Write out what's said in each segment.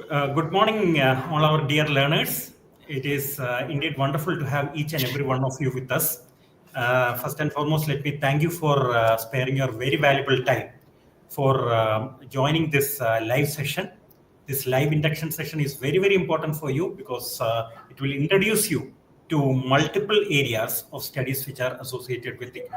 Good morning, all our dear learners. It is indeed wonderful to have each and every one of you with us. First and foremost, let me thank you for sparing your very valuable time for joining this live session. This live induction session is very, very important for you because it will introduce you to multiple areas of studies which are associated with it.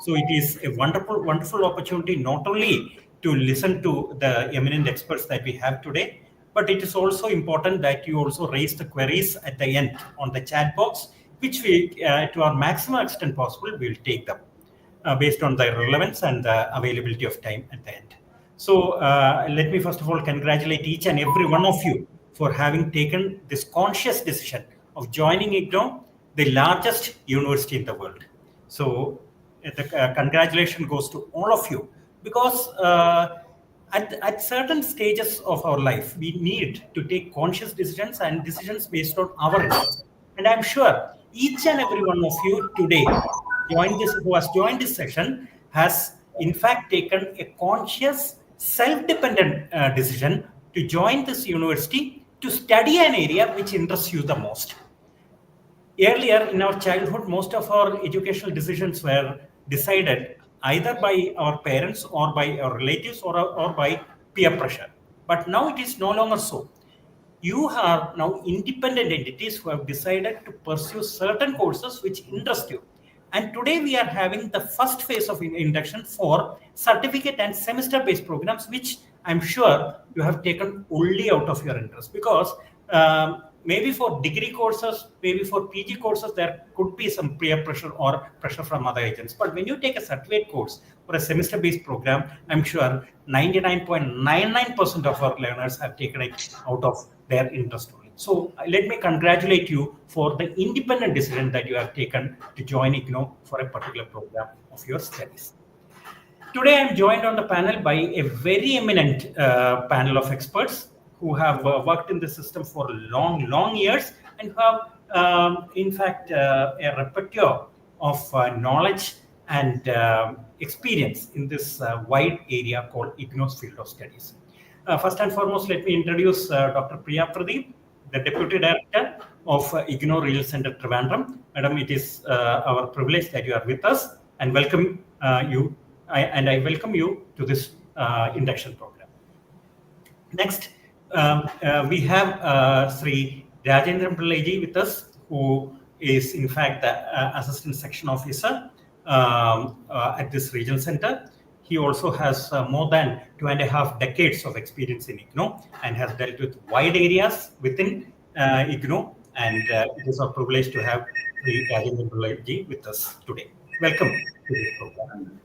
So it is a wonderful, wonderful opportunity not only to listen to the eminent experts that we have today, but it is also important that you also raise the queries at the end on the chat box, which we, to our maximum extent possible, will take them based on the relevance and the availability of time at the end. So let me first of all congratulate each and every one of you for having taken this conscious decision of joining IGNOU, the largest university in the world. So the congratulations goes to all of you because at certain stages of our life, we need to take conscious decisions and decisions based on our interests. And I'm sure each and every one of you today who has joined this session has in fact taken a conscious, self-dependent decision to join this university to study an area which interests you the most. Earlier in our childhood, most of our educational decisions were decided either by our parents or by our relatives or by peer pressure. But now it is no longer so. You are now independent entities who have decided to pursue certain courses which interest you. And today we are having the first phase of induction for certificate and semester-based programs, which I'm sure you have taken only out of your interest because maybe for degree courses, maybe for PG courses, there could be some peer pressure or pressure from other agents. But when you take a certificate course or a semester-based program, I'm sure 99.99% of our learners have taken it out of their interest only. So let me congratulate you for the independent decision that you have taken to join IGNOU for a particular program of your studies. Today, I'm joined on the panel by a very eminent panel of experts who have worked in the system for long years and who have, in fact, a repertoire of knowledge and experience in this wide area called IGNOU's field of studies. First and foremost, let me introduce Dr. Priya Pradeep, the Deputy Director of IGNOU Regional Centre, Trivandrum. Madam, it is our privilege that you are with us and welcome you. I welcome you to this induction program. Next, we have Sri Rajendran Pillaiji with us, who is in fact the Assistant Section Officer at this regional center. He also has more than 2.5 decades of experience in IGNOU and has dealt with wide areas within IGNOU. And it is our privilege to have Sri Rajendran Pillaiji with us today. Welcome to this program.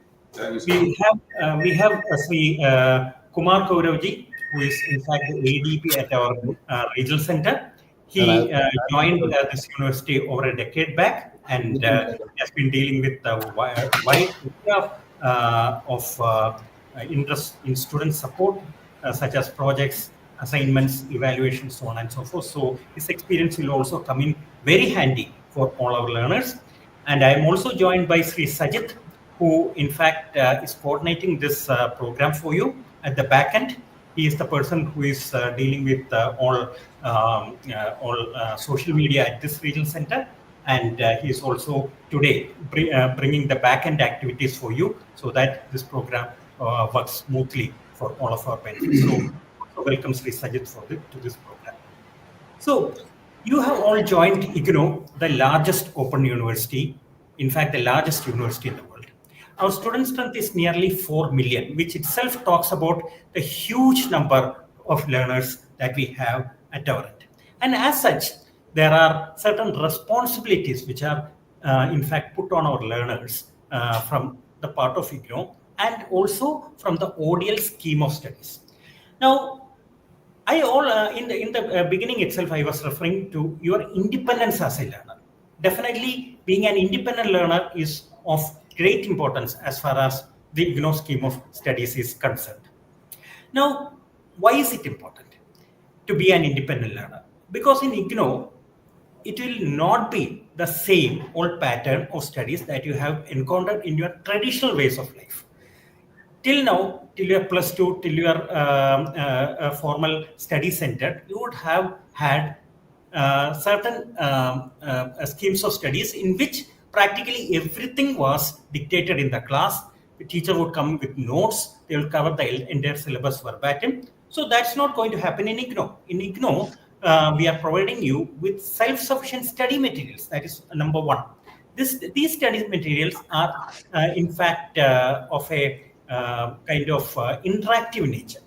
We have Sri Kumar Kauravji, who is in fact the ADP at our regional center. He joined this university over a decade back and has been dealing with a wide area of interest in student support, such as projects, assignments, evaluations, so on and so forth. So his experience will also come in very handy for all our learners. And I am also joined by Sri Sajit, who in fact is coordinating this program for you at the back end. He is the person who is dealing with all social media at this regional center. And he is also today bringing the back end activities for you so that this program works smoothly for all of our benefits. So welcome Sri Sajit to this program. So you have all joined IGNOU, the largest open university, in fact, the largest university in the world. Our student strength is nearly 4 million, which itself talks about the huge number of learners that we have at our end. And as such, there are certain responsibilities which are, in fact, put on our learners from the part of IGNOU and also from the ODL scheme of studies. Now, in the beginning itself, I was referring to your independence as a learner. Definitely, being an independent learner is of great importance as far as the IGNOU scheme of studies is concerned. Now, why is it important to be an independent learner? Because in IGNOU, it will not be the same old pattern of studies that you have encountered in your traditional ways of life. till now, till your plus two, till your formal study center, you would have had certain schemes of studies in which practically everything was dictated in the class. The teacher would come with notes, they will cover the entire syllabus verbatim. So that's not going to happen in IGNOU. In IGNOU, we are providing you with self-sufficient study materials. That is number one. These study materials are, in fact, of a kind of interactive nature.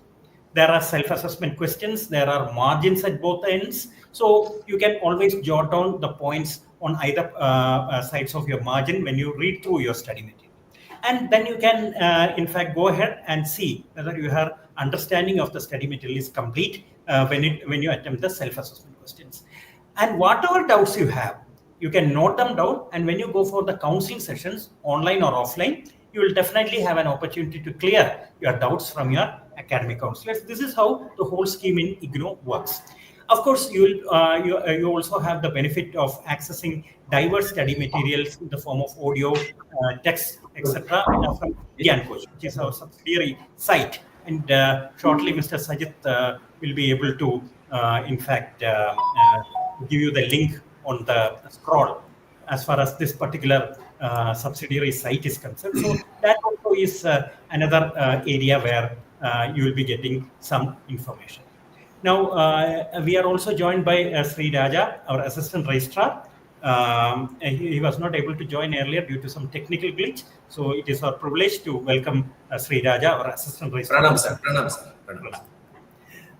There are self-assessment questions, there are margins at both ends. So you can always jot down the points on either sides of your margin when you read through your study material. And then you can, in fact, go ahead and see whether your understanding of the study material is complete when you attempt the self-assessment questions. And whatever doubts you have, you can note them down. And when you go for the counseling sessions, online or offline, you will definitely have an opportunity to clear your doubts from your academic counselors. This is how the whole scheme in IGNOU works. Of course, you also have the benefit of accessing diverse study materials in the form of audio, text, etc. from IGNOU, which is our subsidiary site. And shortly, Mr. Sajit will be able to, in fact, give you the link on the scroll as far as this particular subsidiary site is concerned. So that also is another area where you will be getting some information. Now, we are also joined by Sri Raja, our assistant registrar. He was not able to join earlier due to some technical glitch. So it is our privilege to welcome Sri Raja, our assistant registrar. Pranam, sir. Pranam, sir. Pranam.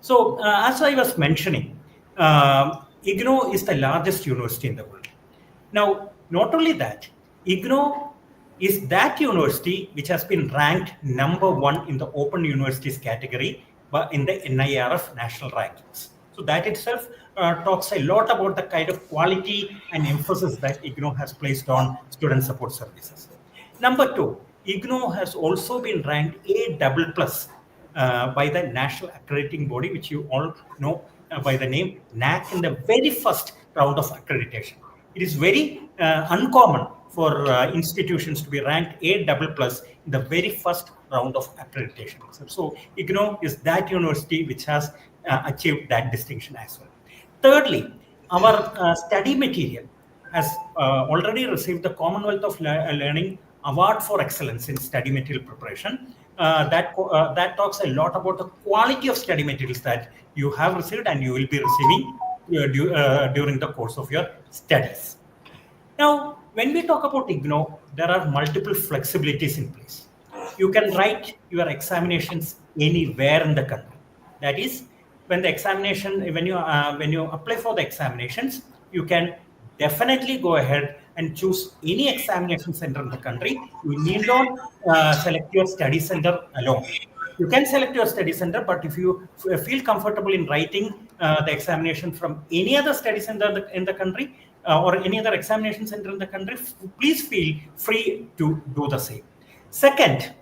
So as I was mentioning, IGNOU is the largest university in the world. Now, not only that, IGNOU is that university which has been ranked #1 in the Open Universities category in the NIRF national rankings. So that itself talks a lot about the kind of quality and emphasis that IGNOU has placed on student support services. Number two, IGNOU has also been ranked A++ by the national accrediting body, which you all know by the name NAC, in the very first round of accreditation. It is very uncommon for institutions to be ranked A++ in the very first round of accreditation. So IGNOU is that university which has achieved that distinction as well. Thirdly, our study material has already received the Commonwealth of Learning Award for Excellence in Study Material Preparation. That talks a lot about the quality of study materials that you have received and you will be receiving during the course of your studies. Now, when we talk about IGNOU, there are multiple flexibilities in place. You can write your examinations anywhere in the country. That is, when you apply for the examinations, you can definitely go ahead and choose any examination center in the country. You need not select your study center alone. You can select your study center, but if you feel comfortable in writing the examination from any other study center in the country or any other examination center in the country, please feel free to do the same. Second,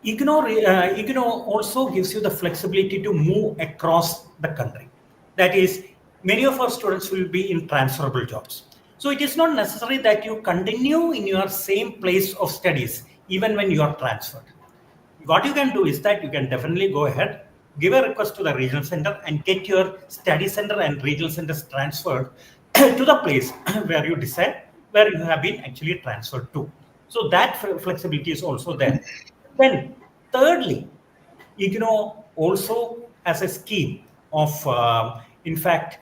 IGNOU also gives you the flexibility to move across the country. That is, many of our students will be in transferable jobs. So it is not necessary that you continue in your same place of studies even when you are transferred. What you can do is that you can definitely go ahead, give a request to the regional center and get your study center and regional centers transferred to the place where you decide where you have been actually transferred to. So that flexibility is also there. Then, thirdly, IGNOU also has a scheme of, in fact,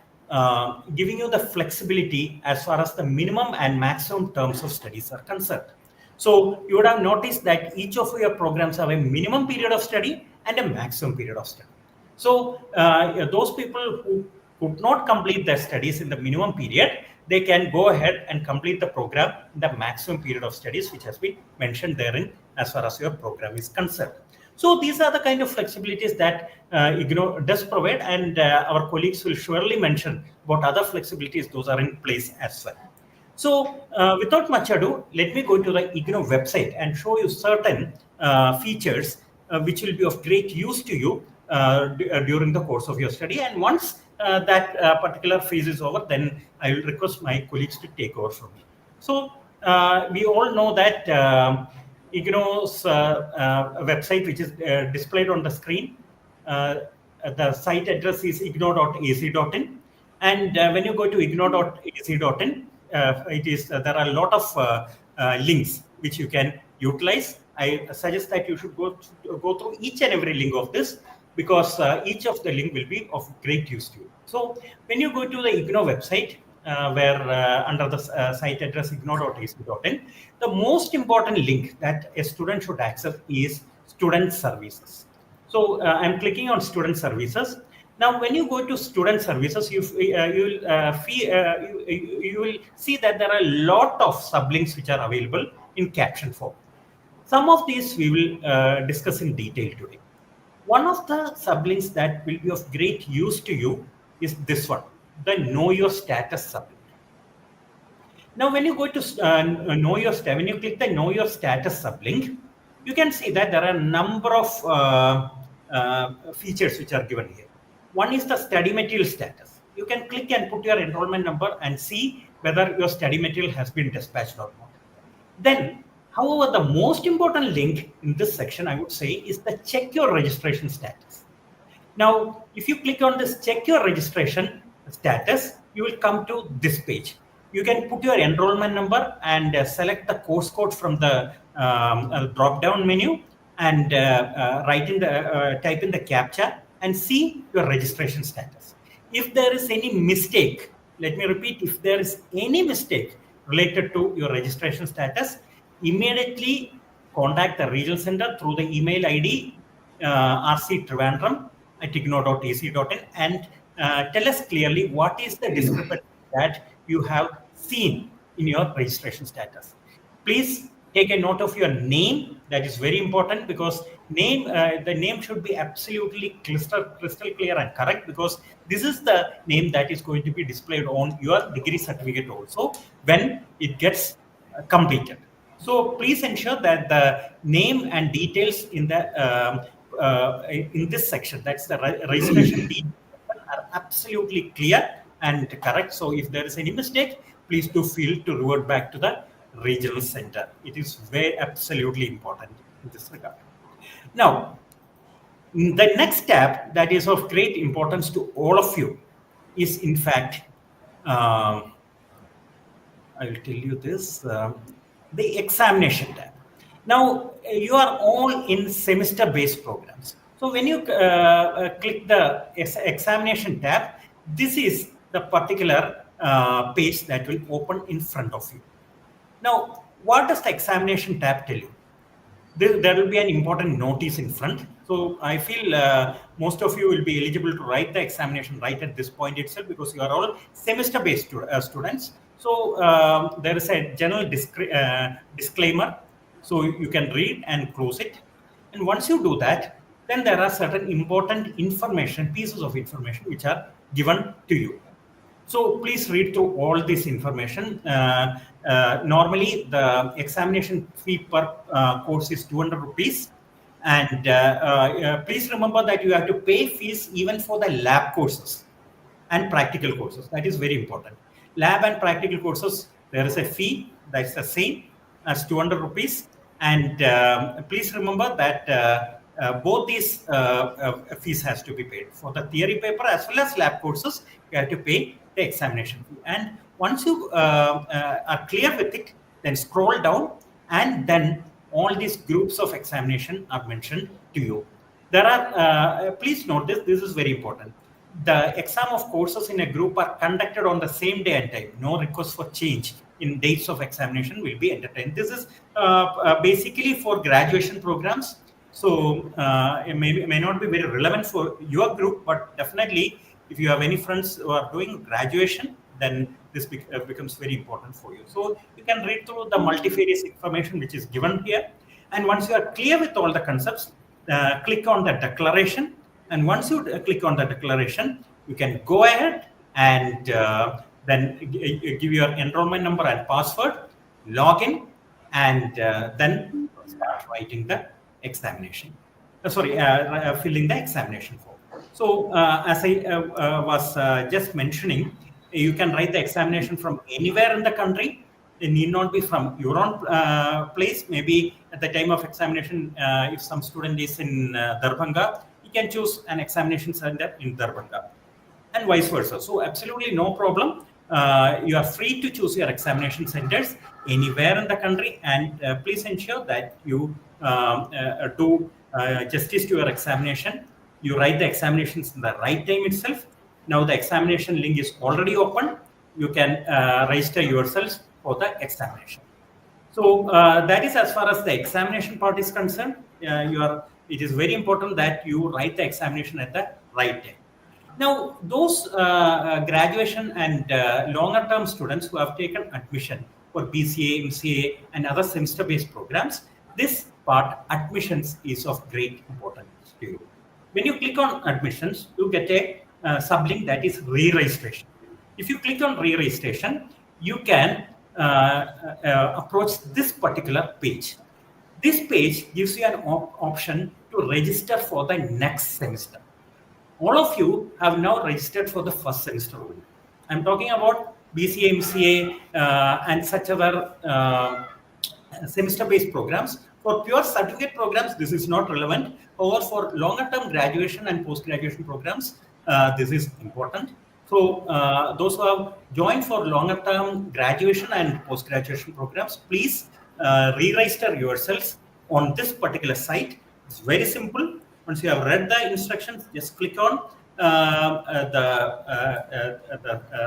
giving you the flexibility as far as the minimum and maximum terms of studies are concerned. So you would have noticed that each of your programs have a minimum period of study and a maximum period of study. So those people who could not complete their studies in the minimum period, they can go ahead and complete the program in the maximum period of studies, which has been mentioned therein as far as your program is concerned. So these are the kind of flexibilities that IGNOU does provide, and our colleagues will surely mention about other flexibilities. Those are in place as well. So without much ado, let me go to the IGNOU website and show you certain features which will be of great use to you during the course of your study. And once that particular phase is over, then I will request my colleagues to take over from me. So we all know that IGNOU's website, which is displayed on the screen. The site address is ignou.ac.in. And when you go to ignou.ac.in, it is there are a lot of links which you can utilize. I suggest that you should go through each and every link of this, because each of the link will be of great use to you. So when you go to the IGNOU website, where under the site address ignou.ac.in, the most important link that a student should access is student services. So I'm clicking on student services. Now, when you go to student services, you will see that there are a lot of sublinks which are available in caption form. Some of these we will discuss in detail today. One of the sublinks that will be of great use to you is this one, the Know Your Status sublink. Now, when you go to when you click the Know Your Status sublink, you can see that there are a number of features which are given here. One is the study material status. You can click and put your enrollment number and see whether your study material has been dispatched or not. Then, however, the most important link in this section, I would say, is the check your registration status. Now, if you click on this check your registration status, you will come to this page. You can put your enrollment number and select the course code from the drop-down menu, and type in the CAPTCHA and see your registration status. If there is any mistake, let me repeat, if there is any mistake related to your registration status, immediately contact the regional center through the email ID rctrivandrum@ignou.ac.in and tell us clearly what is the discrepancy that you have seen in your registration status. Please take a note of your name. That is very important, because the name should be absolutely crystal clear and correct, because this is the name that is going to be displayed on your degree certificate also when it gets completed. So please ensure that the name and details in this section, that's the registration details, are absolutely clear and correct. So if there is any mistake, please do feel to revert back to the regional center. It is absolutely important in this regard. Now, the next step that is of great importance to all of you is, in fact, I will tell you this, the examination tab. Now, you are all in semester-based programs. So when you click the examination tab, this is the particular page that will open in front of you. Now, what does the examination tab tell you? There will be an important notice in front. So I feel most of you will be eligible to write the examination right at this point itself, because you are all semester-based students. So there is a general disclaimer. So you can read and close it. And once you do that, then there are certain important pieces of information which are given to you. So please read through all this information. Normally, the examination fee per course is 200 rupees. And please remember that you have to pay fees even for the lab courses and practical courses. That is very important. Lab and practical courses, there is a fee that's the same as 200 rupees. And please remember that both these fees has to be paid. For the theory paper as well as lab courses, you have to pay the examination fee. And once you are clear with it, then scroll down, and then all these groups of examination are mentioned to you. There are, please note this is very important. The exam of courses in a group are conducted on the same day and time. No request for change in dates of examination will be entertained. This is basically for graduation programs. So it may not be very relevant for your group, but definitely if you have any friends who are doing graduation, then this becomes very important for you. So you can read through the multifarious information which is given here. And once you are clear with all the concepts, click on the declaration. And once you click on the declaration, you can go ahead and then give your enrollment number and password, log in, and then start writing the examination. Filling the examination form. So as I was just mentioning, you can write the examination from anywhere in the country. It need not be from your own place. Maybe at the time of examination, if some student is in Darbhanga, he can choose an examination center in Darbhanga, and vice versa. So absolutely no problem. You are free to choose your examination centers anywhere in the country, and please ensure that you do justice to your examination. You write the examinations in the right time itself. Now the examination link is already open. You can register yourselves for the examination. So that is as far as the examination part is concerned. It is very important that you write the examination at the right time. Now, those graduation and longer term students who have taken admission for BCA, MCA, and other semester based programs, this part, admissions, is of great importance to you. When you click on admissions, you get a sublink that is re registration. If you click on re registration, you can approach this particular page. This page gives you an option to register for the next semester. All of you have now registered for the first semester only. I'm talking about BCA, MCA, and such other semester-based programs. For pure certificate programs, this is not relevant. However, for longer-term graduation and post-graduation programs, this is important. So those who have joined for longer-term graduation and post-graduation programs, please re-register yourselves on this particular site. It's very simple. Once you have read the instructions, just click on the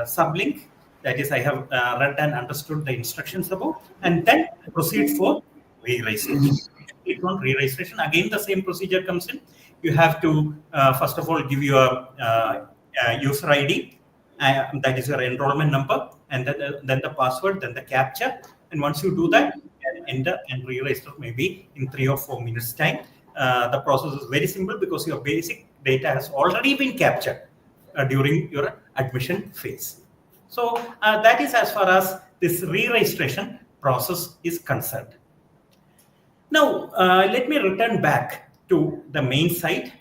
sublink. That is, I have read and understood the instructions about, and then proceed for re-registration. Click on re-registration. Again, the same procedure comes in. You have to first of all give your user ID, that is your enrollment number, and then the password, then the captcha. And once you do that, you can enter and re-register maybe in 3 or 4 minutes time. The process is very simple because your basic data has already been captured during your admission phase. So that is as far as this re-registration process is concerned. Now, let me return back to the main site.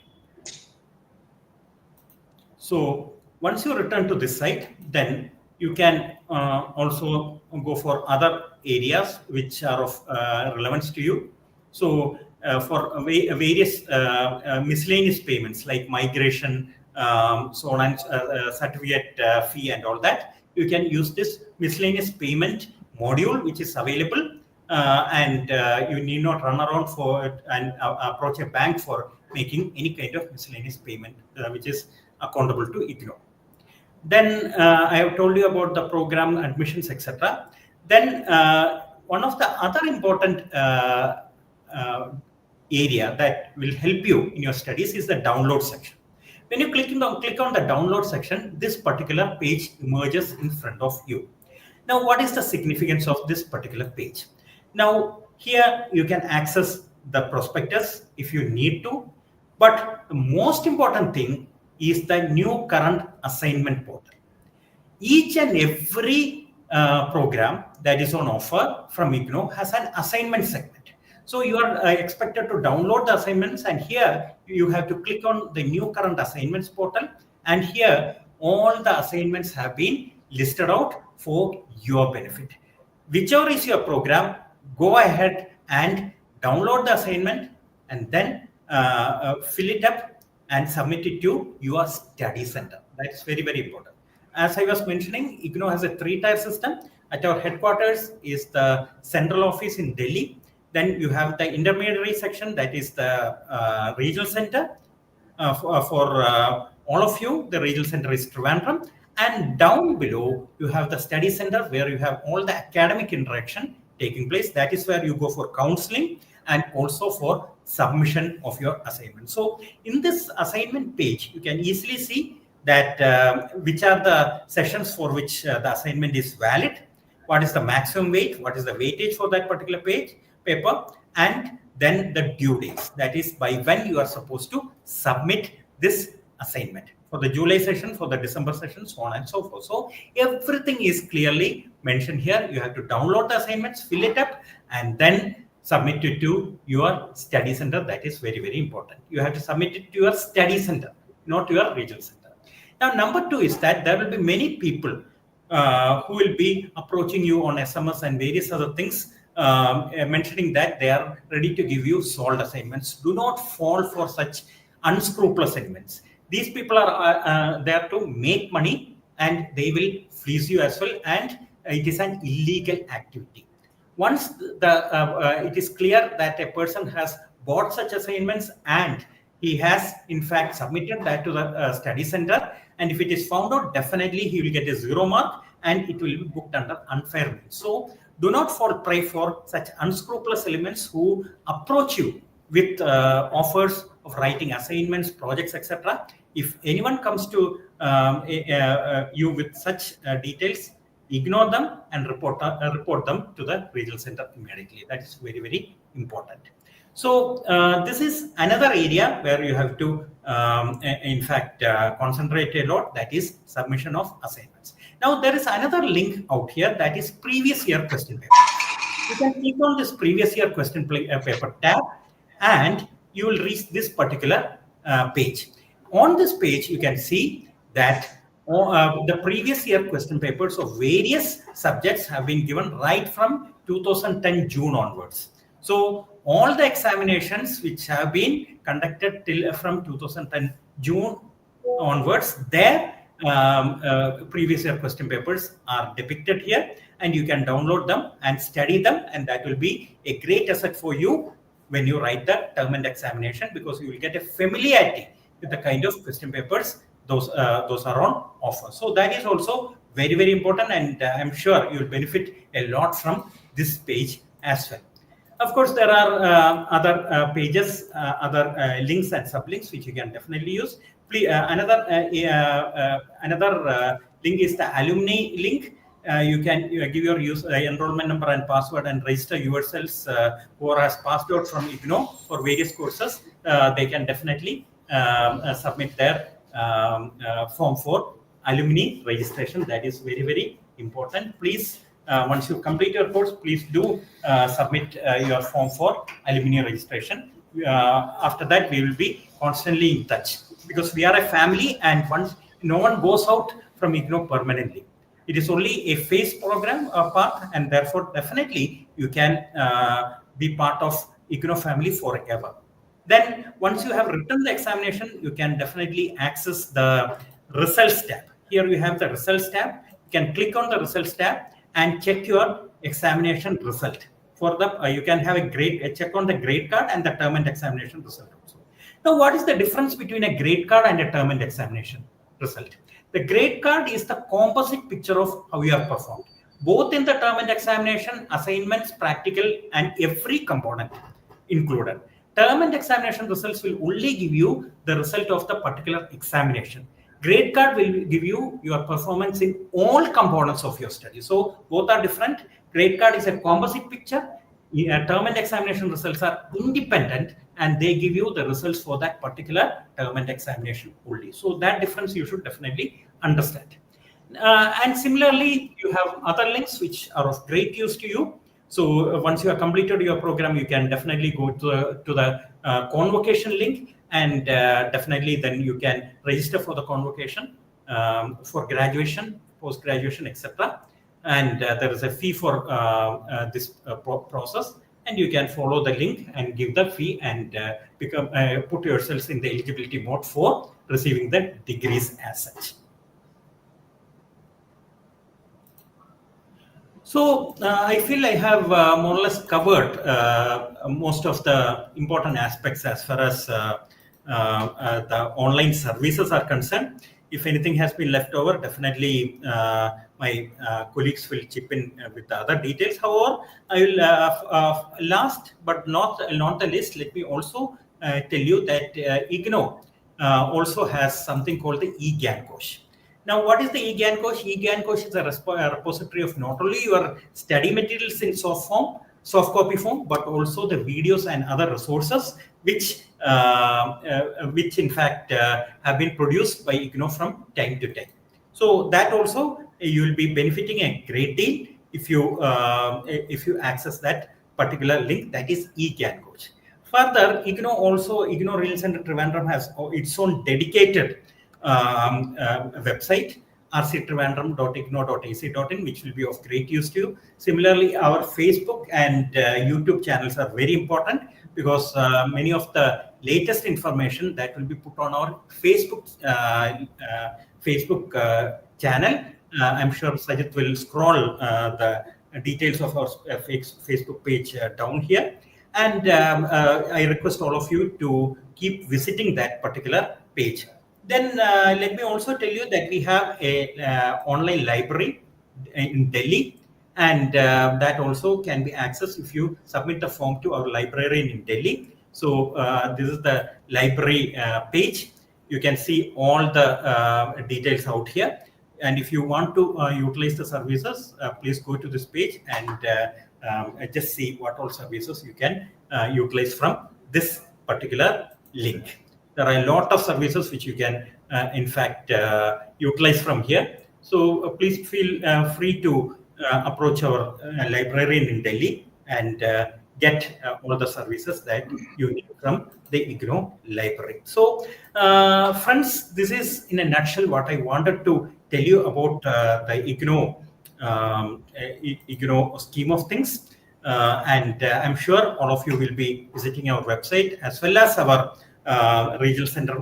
So once you return to this site, then you can also go for other areas which are of relevance to you. So for various miscellaneous payments like migration, so on, and certificate fee and all that, you can use this miscellaneous payment module which is available, and you need not run around for it and approach a bank for making any kind of miscellaneous payment which is accountable to IGNOU. Then I have told you about the program admissions, etc. Then one of the other important area that will help you in your studies is the download section. When you click on the download section, this particular page emerges in front of you. Now, what is the significance of this particular page? Now, here you can access the prospectus if you need to, but the most important thing is the new current assignment portal. Each and every program that is on offer from IGNOU has an assignment segment. So you are expected to download the assignments, and here you have to click on the new current assignments portal, and here all the assignments have been listed out for your benefit. Whichever is your program, go ahead and download the assignment and then fill it up and submit it to your study center. That's very, very important. As I was mentioning, IGNOU has a 3-tier system. At our headquarters is the central office in Delhi. Then you have the intermediary section, that is the regional center. For all of you, the regional center is Trivandrum. And down below, you have the study center where you have all the academic interaction taking place. That is where you go for counseling and also for submission of your assignment. So in this assignment page, you can easily see that which are the sessions for which the assignment is valid, what is the maximum weight, what is the weightage for that particular paper, and then the due dates, that is by when you are supposed to submit this assignment for the July session, for the December session, so on and so forth. So everything is clearly mentioned here. You have to download the assignments, fill it up, and then submit it to your study center. That is very, very important. You have to submit it to your study center, not your regional center. Now, number 2 is that there will be many people who will be approaching you on SMS and various other things, mentioning that they are ready to give you solved assignments. Do not fall for such unscrupulous elements. These people are there to make money, and they will fleece you as well, and it is an illegal activity. Once it is clear that a person has bought such assignments and he has in fact submitted that to the study center, and if it is found out, definitely he will get a 0 mark and it will be booked under unfair means. So do not fall prey for such unscrupulous elements who approach you with offers of writing assignments, projects, etc. If anyone comes to you with such details, ignore them and report them to the regional center immediately. That is very, very important. So this is another area where you have to, in fact, concentrate a lot. That is submission of assignments. Now there is another link out here, that is previous year question paper. You can click on this previous year question paper tab, and you will reach this particular page. On this page, you can see that the previous year question papers of various subjects have been given right from 2010 June onwards. So all the examinations which have been conducted till from 2010 June onwards, their previous year question papers are depicted here, and you can download them and study them, and that will be a great asset for you when you write the term and examination, because you will get a familiarity with the kind of question papers those are on offer. So that is also very, very important, and I'm sure you will benefit a lot from this page as well. Of course, there are other pages, other links and sublinks which you can definitely use. Please, another link is the alumni link. You can give your enrollment number and password and register yourselves who has passed out from IGNOU for various courses. They can definitely submit their form for alumni registration. That is very, very important. Please, once you complete your course, please do submit your form for alumni registration. After that, we will be constantly in touch, because we are a family, and no one goes out from IGNOU permanently. It is only a phase program part, and therefore definitely you can be part of IGNOU family forever. Then once you have written the examination, you can definitely access the results tab. Here we have the results tab. You can click on the results tab and check your examination result. For the you can have a grade check on the grade card and the term and examination result also. Now, what is the difference between a grade card and a term and examination result? The grade card is the composite picture of how you have performed, both in the term and examination, assignments, practical, and every component included. Term and examination results will only give you the result of the particular examination. Grade card will give you your performance in all components of your study. So both are different. Grade card is a composite picture. Term and examination results are independent, and they give you the results for that particular term and examination only. So that difference you should definitely understand. And similarly, you have other links which are of great use to you. So once you have completed your program, you can definitely go to the convocation link, and definitely then you can register for the convocation for graduation, post-graduation, etc. And there is a fee for this process, and you can follow the link and give the fee and put yourselves in the eligibility mode for receiving the degrees as such. So I feel I have more or less covered most of the important aspects as far as the online services are concerned. If anything has been left over, definitely my colleagues will chip in with the other details. However, I will last but not the least, let me also tell you that IGNOU also has something called the IGNOU. Now, what is the IGNOU? IGNOU is a repository of not only your study materials in soft copy form, but also the videos and other resources which in fact have been produced by IGNOU from time to time. So that also you will be benefiting a great deal if you access that particular link, that is IGNOU. Further, IGNOU Regional Centre Trivandrum has its own dedicated website rctrivandrum.ignou.ac.in, which will be of great use to you. Similarly, our Facebook and YouTube channels are very important because many of the latest information that will be put on our Facebook channel. I'm sure Sajid will scroll the details of our Facebook page down here. And I request all of you to keep visiting that particular page. Then let me also tell you that we have a online library in Delhi, and that also can be accessed if you submit the form to our librarian in Delhi. So this is the library page. You can see all the details out here. And if you want to utilize the services, please go to this page and just see what all services you can utilize from this particular link. There are a lot of services which you can, in fact, utilize from here. So please feel free to approach our librarian in Delhi and get all the services that you need from the IGNOU library. So, friends, this is in a nutshell what I wanted to tell you about the IGNOU scheme of things. And I'm sure all of you will be visiting our website as well as our regional center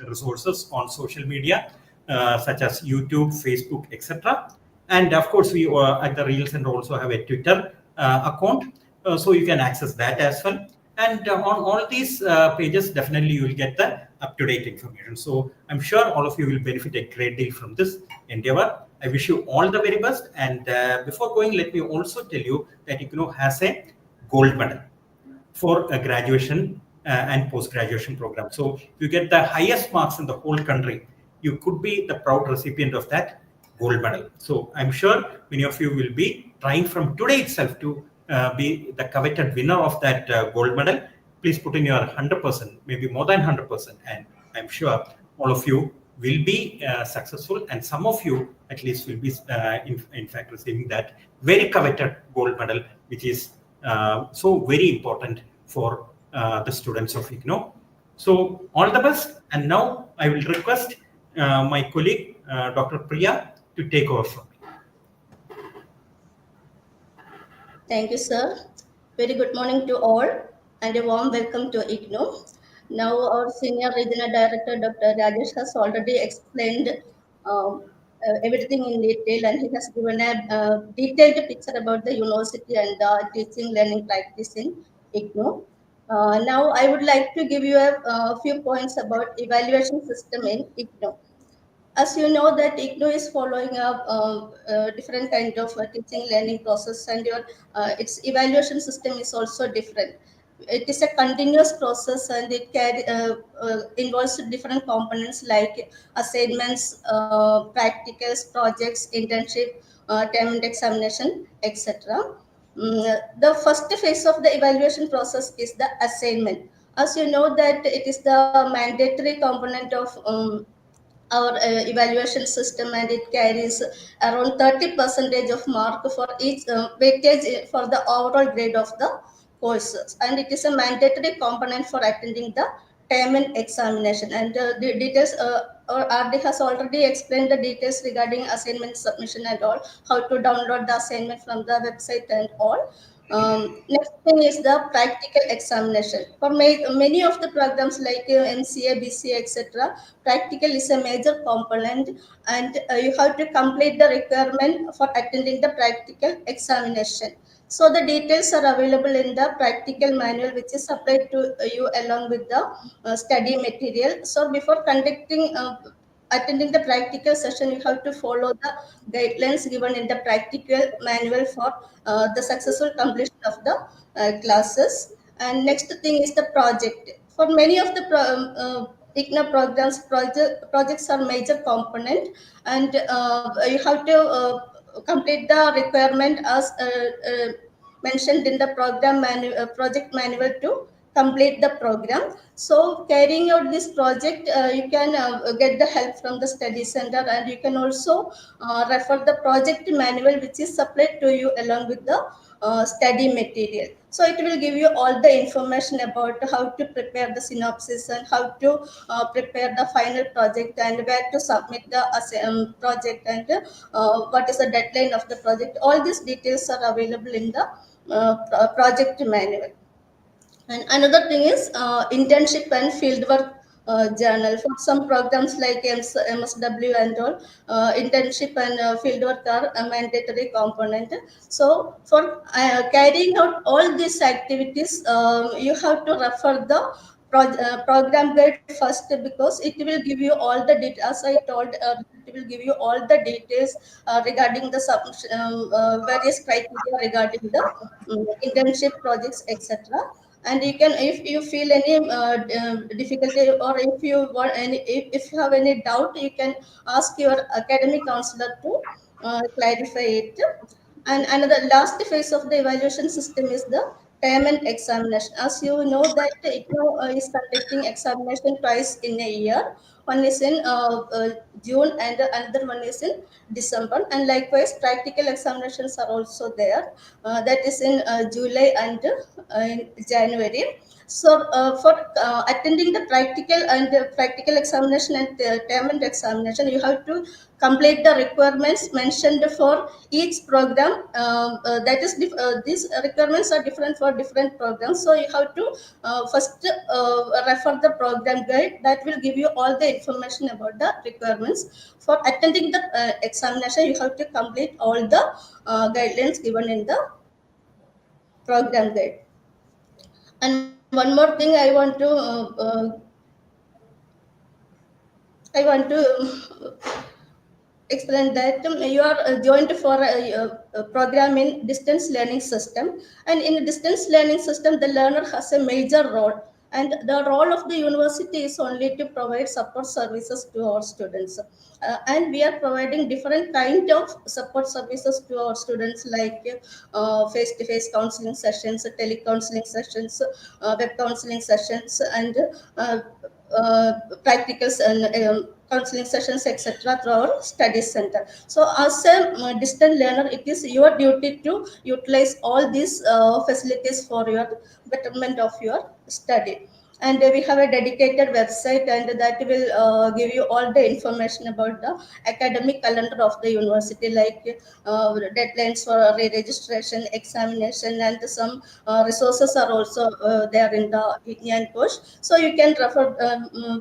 resources on social media, such as YouTube, Facebook, etc. And of course, we at the regional center also have a Twitter account, so you can access that as well. And on all these pages, definitely you will get the up-to-date information. So I'm sure all of you will benefit a great deal from this endeavor. I wish you all the very best. And before going, let me also tell you that IGNOU has a gold medal for a graduation and post-graduation program. So if you get the highest marks in the whole country, you could be the proud recipient of that gold medal. So I'm sure many of you will be trying from today itself to be the coveted winner of that gold medal. Please put in your 100%, maybe more than 100%, and I'm sure all of you will be successful, and some of you at least will be in fact receiving that very coveted gold medal, which is so very important for the students of IGNOU. So all the best, and now I will request my colleague Dr. Priya to take over from me. Thank you, sir. Very good morning to all, and a warm welcome to IGNOU. Now, our Senior Regional Director, Dr. Rajesh, has already explained everything in detail, and he has given a detailed picture about the university and the teaching learning practice in IGNOU. Now, I would like to give you a few points about evaluation system in IGNOU. As you know that IGNOU is following up different kind of teaching learning process, and your its evaluation system is also different. It is a continuous process, and it involves different components like assignments, practicals, projects, internship, term and examination, etc. The first phase of the evaluation process is the assignment. As you know that it is the mandatory component of our evaluation system, and it carries around 30 percentage of mark for each weightage for the overall grade of the courses, and it is a mandatory component for attending the term and examination. And the details or RD has already explained the details regarding assignment submission and all, how to download the assignment from the website and all. Next thing is the practical examination. For many of the programs like MCA, BCA, etc., practical is a major component, and you have to complete the requirement for attending the practical examination. So the details are available in the practical manual, which is supplied to you along with the study material. So before conducting attending the practical session, you have to follow the guidelines given in the practical manual for the successful completion of the classes. And next thing is the project. For many of the IGNOU programs, projects are major component, and you have to complete the requirement as mentioned in the project manual to complete the program. So carrying out this project, you can get the help from the study center, and you can also refer the project manual which is supplied to you along with the study material. So it will give you all the information about how to prepare the synopsis and how to prepare the final project and where to submit the project, and what is the deadline of the project. All these details are available in the project manual. And another thing is internship and fieldwork journal. For some programs like MSW and all, internship and fieldwork are a mandatory component. So for carrying out all these activities, you have to refer the program guide first, because it will give you all the details. As I told, it will give you all the details regarding the various criteria regarding the internship projects, etc. And you can, if you feel any difficulty, or if you want any, if you have any doubt, you can ask your academic counselor to clarify it. And another last phase of the evaluation system is the payment examination. As you know that IGNOU is conducting examination twice in a year. One is in June, and another one is in December. And likewise, practical examinations are also there. That is in July and in January. So for attending the practical examination and payment examination, you have to complete the requirements mentioned for each program. That is, these requirements are different for different programs. So you have to first refer the program guide. That will give you all the information about the requirements. For attending the examination, you have to complete all the guidelines given in the program guide. And one more thing I want to explain that you are joined for a program in distance learning system. And in a distance learning system, the learner has a major role, and the role of the university is only to provide support services to our students. And we are providing different kind of support services to our students, like face-to-face counseling sessions, tele-counseling sessions, web counseling sessions, and uh, practicals and counseling sessions, etc., through our study center. So as a distant learner, it is your duty to utilize all these facilities for your betterment of your study. And we have a dedicated website, and that will give you all the information about the academic calendar of the university, like deadlines for re-registration, examination, and some resources are also there in the IGNOU course. So you can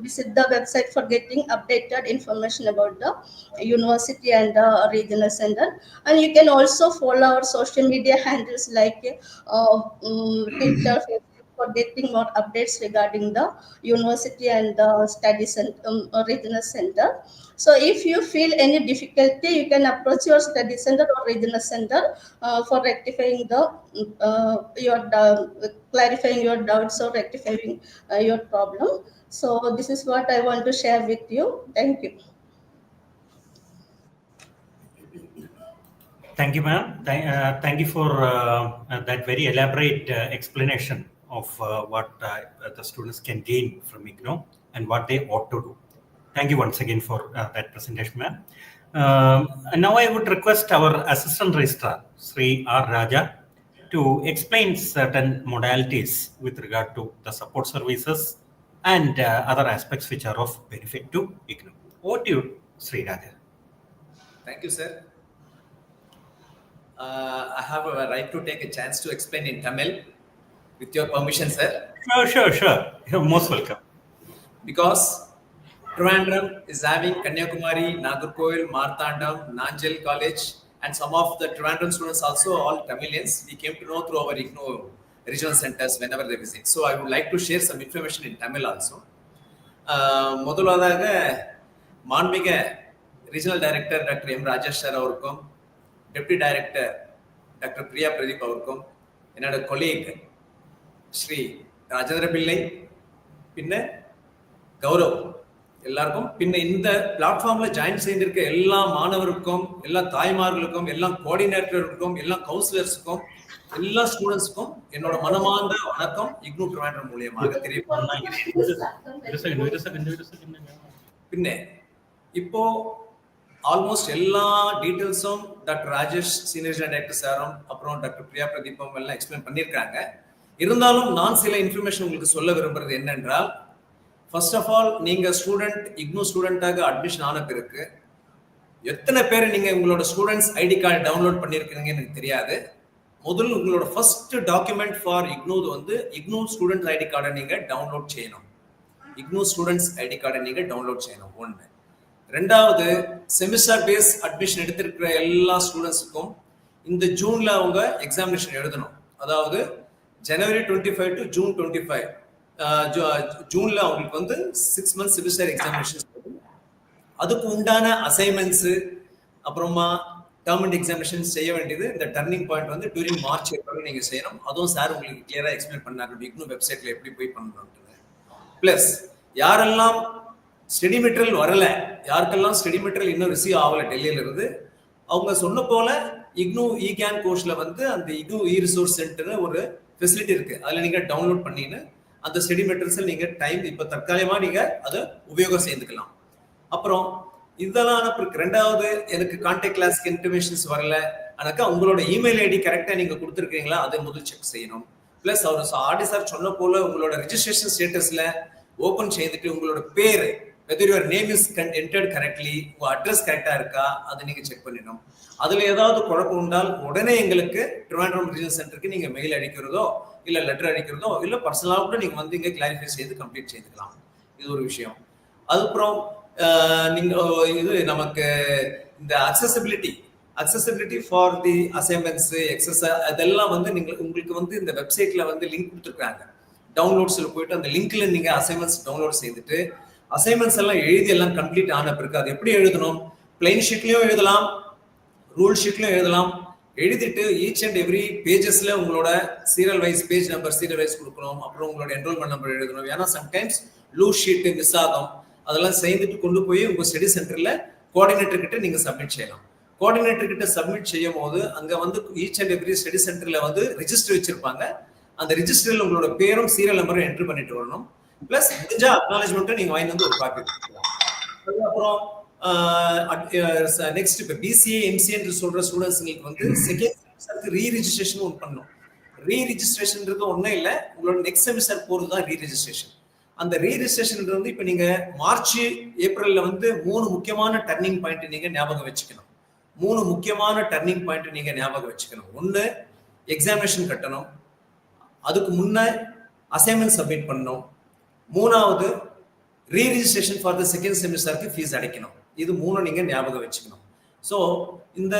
visit the website for getting updated information about the university and the regional center. And you can also follow our social media handles like Twitter, Facebook, for getting more updates regarding the university and the studies and regional center. So if you feel any difficulty, you can approach your study center or regional center for rectifying the clarifying your doubts or rectifying your problem. So this is what I want to share with you. Thank you. Thank you, ma'am. Thank you for that very elaborate explanation of what the students can gain from IGNOU and what they ought to do. Thank you once again for that presentation, ma'am. And now I would request our Assistant Registrar, Sri R. Raja, to explain certain modalities with regard to the support services and other aspects which are of benefit to IGNOU. Over to you, Sri Raja. Thank you, sir. I have a right to take a chance to explain in Tamil, with your permission, sir. Sure. You're most welcome. Because Trivandrum is having Kanyakumari, Nagarkoil, Marthandam, Nanjal College, and some of the Trivandrum students also all Tamilians. We came to know through our IGNOU regional centers whenever they visit. So I would like to share some information in Tamil also. முதலாவதாக மாண்புமிகு regional director doctor M Rajesh sir அவருக்கும் deputy director doctor Priya Pradeep அவருக்கும் என்னோட colleague Sri Rajendra பிள்ளை பின்ன கௌரவ் எல்லாருக்கும் பின்ன இந்த பிளாட்ஃபார்ம்ல ஜாயின் செய்திருக்க எல்லா மாணவருக்கும், எல்லா தாய்மார்களுக்கும், எல்லா கோஆர்டினேட்டருக்கும், எல்லா கவுன்சிலர்ஸுக்கும், எல்லா ஸ்டூடெண்ட்ஸ்க்கும் என்னோட மனமார்ந்த வணக்கம் IGNOU Trivandrum மூலியமாக பின்ன இப்போ ஆல்மோஸ்ட் எல்லா டீட்டெயில்ஸும் டாக்டர் ராஜேஷ் சீனியர் டைரக்டர் சாரும் அப்புறம் டாக்டர் பிரியா பிரதீபம் எல்லாம் எக்ஸ்பிளைன் பண்ணியிருக்காங்க. இருந்தாலும் நான் சில இன்ஃபர்மேஷன் உங்களுக்கு சொல்ல விரும்புறது என்னென்றால், ஃபர்ஸ்ட் ஆஃப் ஆல் நீங்க ஸ்டூடெண்ட் IGNOU ஸ்டூடெண்டாக அட்மிஷன் ஆன பிறகு எத்தனை பேர் நீங்க உங்களோட ஸ்டூடெண்ட்ஸ் ஐடி கார்டு டவுன்லோட் பண்ணியிருக்கீங்கன்னு எனக்கு தெரியாது. முதல்ல உங்களோட ஃபர்ஸ்ட் டாக்குமெண்ட் ஃபார் IGNOU வந்து IGNOU ஸ்டூடெண்ட் ஐடி கார்டை நீங்க டவுன்லோட் செய்யணும். IGNOU ஸ்டூடெண்ட்ஸ் ஐடி கார்டை நீங்க டவுன்லோட் செய்யணும். ஒன்று. ரெண்டாவது, செமிஸ்டர் பேஸ் அட்மிஷன் எடுத்திருக்கிற எல்லா ஸ்டூடெண்ட்ஸுக்கும் இந்த ஜூன்ல அவங்க எக்ஸாமினேஷன் எழுதணும். அதாவது ஜனவரி 25 டு ஜூன் 25 ஜூன்ல அவங்களுக்கு வந்து 6 months செமிஸ்டர் எக்ஸாமினேஷன். அதுக்கு உண்டான அசைன்மெண்ட்ஸ் அப்புறமா டர்ம் அண்ட் எக்ஸாமினேஷன் செய்ய வேண்டியது இந்த டர்னிங் பாயிண்ட் வந்து டூரிங் மார்ச் ஏப்ரல் நீங்க செய்யணும். அதுவும் சார் உங்களுக்கு கிளியரா எக்ஸ்பிளைன் பண்ணாங்க IGNOU வெப்சைட்ல எப்படி போய் பண்ணணும். பிளஸ் யாரெல்லாம் ஸ்டடி மெட்டீரியல் வரல, யாருக்கெல்லாம் ஸ்டடி மெட்டீரியல் இன்னும் ரிசீவ் ஆகல டெல்லியில இருந்து, அவங்க சொன்ன போல IGNOU eGAN கோர்ஸ்ல வந்து அந்த IGNOU ரிசோர்ஸ் சென்டர் ஒரு ஃபெசிலிட்டி இருக்கு. அதுல நீங்க டவுன்லோட் பண்ணின்னு அந்த ஸ்டடி மெட்டீரியல்ஸ் நீங்க டைம் இப்ப தற்காலிகமா நீங்க அதை உபயோகம் செய்துக்கலாம். அப்புறம் இதெல்லாம் அனுப்பிருக்கு. ரெண்டாவது, எனக்கு கான்டாக்ட் கிளாஸ்க்கு இன்ஃபர்மேஷன்ஸ் வரல ஆனாக்கா உங்களோட இமெயில் ஐடி கரெக்டா நீங்க கொடுத்துருக்கீங்களா அதை முதல் செக் செய்யணும். பிளஸ் அவர் ஆர்டி சார் சொன்ன போல உங்களோட ரெஜிஸ்ட்ரேஷன் ஸ்டேட்டஸ்ல ஓபன் செய்துட்டு உங்களோட பேரு whether your name is entered correctly, உங்க அட்ரஸ் கரெக்டா இருக்கா அதை நீங்க செக் பண்ணிடணும். அதுல ஏதாவது குழப்பம் உண்டால் உடனே எங்களுக்கு Trivandrum Regional Centreக்கு நீங்க மெயில் அடிக்கிறதோ இல்ல லெட்டர் அடிக்கிறதோ இல்ல பர்சனலா கூட நீங்க வந்து இங்க கிளாரிஃபை செய்து கம்ப்ளீட் செய்துக்கலாம். இது ஒரு விஷயம். அதுக்கப்புறம் நீங்க இது நமக்கு இந்த accessibility for the assignments exercise அதெல்லாம் வந்து நீங்க உங்களுக்கு வந்து இந்த வெப்சைட்ல வந்து லிங்க் கொடுத்துருக்காங்க. டவுன்லோட்ஸ்ல போயிட்டு அந்த லிங்க்ல நீங்க அசைன்மெண்ட்ஸ் டவுன்லோட் செய்துட்டு அசைன்மெண்ட்ஸ் எல்லாம் எழுதி எல்லாம் கம்ப்ளீட் ஆன பிறகு அது எப்படி எழுதணும், பிளைன் ஷீட்லயும் எழுதலாம், ரூல் ஷீட்லயும் எழுதலாம். எழுதிட்டு ஈச் அண்ட் எவ்ரி பேஜஸ்ல உங்களோட serial wise page number serial wise கொடுக்கணும். அப்புறம் உங்களோட என்ரோல்மெண்ட் நம்பர் எழுதணும். ஏன்னா சம்டைம்ஸ் லூஸ் ஷீட் மிஸ் ஆகும். அதெல்லாம் செய்துட்டு கொண்டு போய் உங்க ஸ்டடி சென்டர்ல கோஆர்டினேட்டர் கிட்ட நீங்க சப்மிட் செய்யலாம். கோஆர்டினேட்டர் கிட்ட சப்மிட் செய்யும் போது அங்க வந்து ஈச் அண்ட் எவ்ரி ஸ்டடி சென்டர்ல வந்து ரிஜிஸ்டர் வச்சிருப்பாங்க. அந்த ரிஜிஸ்டர்ல உங்களோட பேரும் சீரியல் நம்பரும் என்ட்ரி பண்ணிட்டு வரணும். பிளஸ் முடிஞ்சா அக்னாலஜ்மெண்ட்டும் நீங்க வாங்கி வந்து ஒரு காப்பி கொடுக்கலாம். அதுக்கப்புறம் நெக்ஸ்ட் இப்போ BCA MCA என்று சொல்ற ஸ்டூடெண்ட்ஸ்ங்களுக்கு வந்து செகண்ட் செமஸ்டருக்கு ரீரிஜிஸ்ட்ரேஷன் ஒன்று பண்ணணும். ரீரிஜிஸ்ட்ரேஷன்ன்றது ஒன்றும் இல்லை, உங்களோட நெக்ஸ்ட் செமஸ்டர் போகிறது தான் ரீரிஜிஸ்ட்ரேஷன். அந்த ரீரிஜிஸ்ட்ரேஷன் வந்து இப்போ நீங்க மார்ச் ஏப்ரல்ல வந்து 3 முக்கியமான டர்னிங் பாயிண்ட் நீங்க ஞாபகம் வச்சுக்கணும். 3 முக்கியமான டர்னிங் பாயிண்ட் நீங்க ஞாபகம் வச்சுக்கணும். ஒன்று, எக்ஸாமினேஷன் கட்டணும். அதுக்கு முன்ன அசைன்மெண்ட் சப்மிட் பண்ணணும். மூணாவது, ரீரிஜிஸ்ட்ரேஷன் ஃபார் த செகண்ட் செமஸ்டருக்கு ஃபீஸ் அடைக்கணும். இது 3 நீங்க ஞாபகம் வச்சுக்கணும். ஸோ இந்த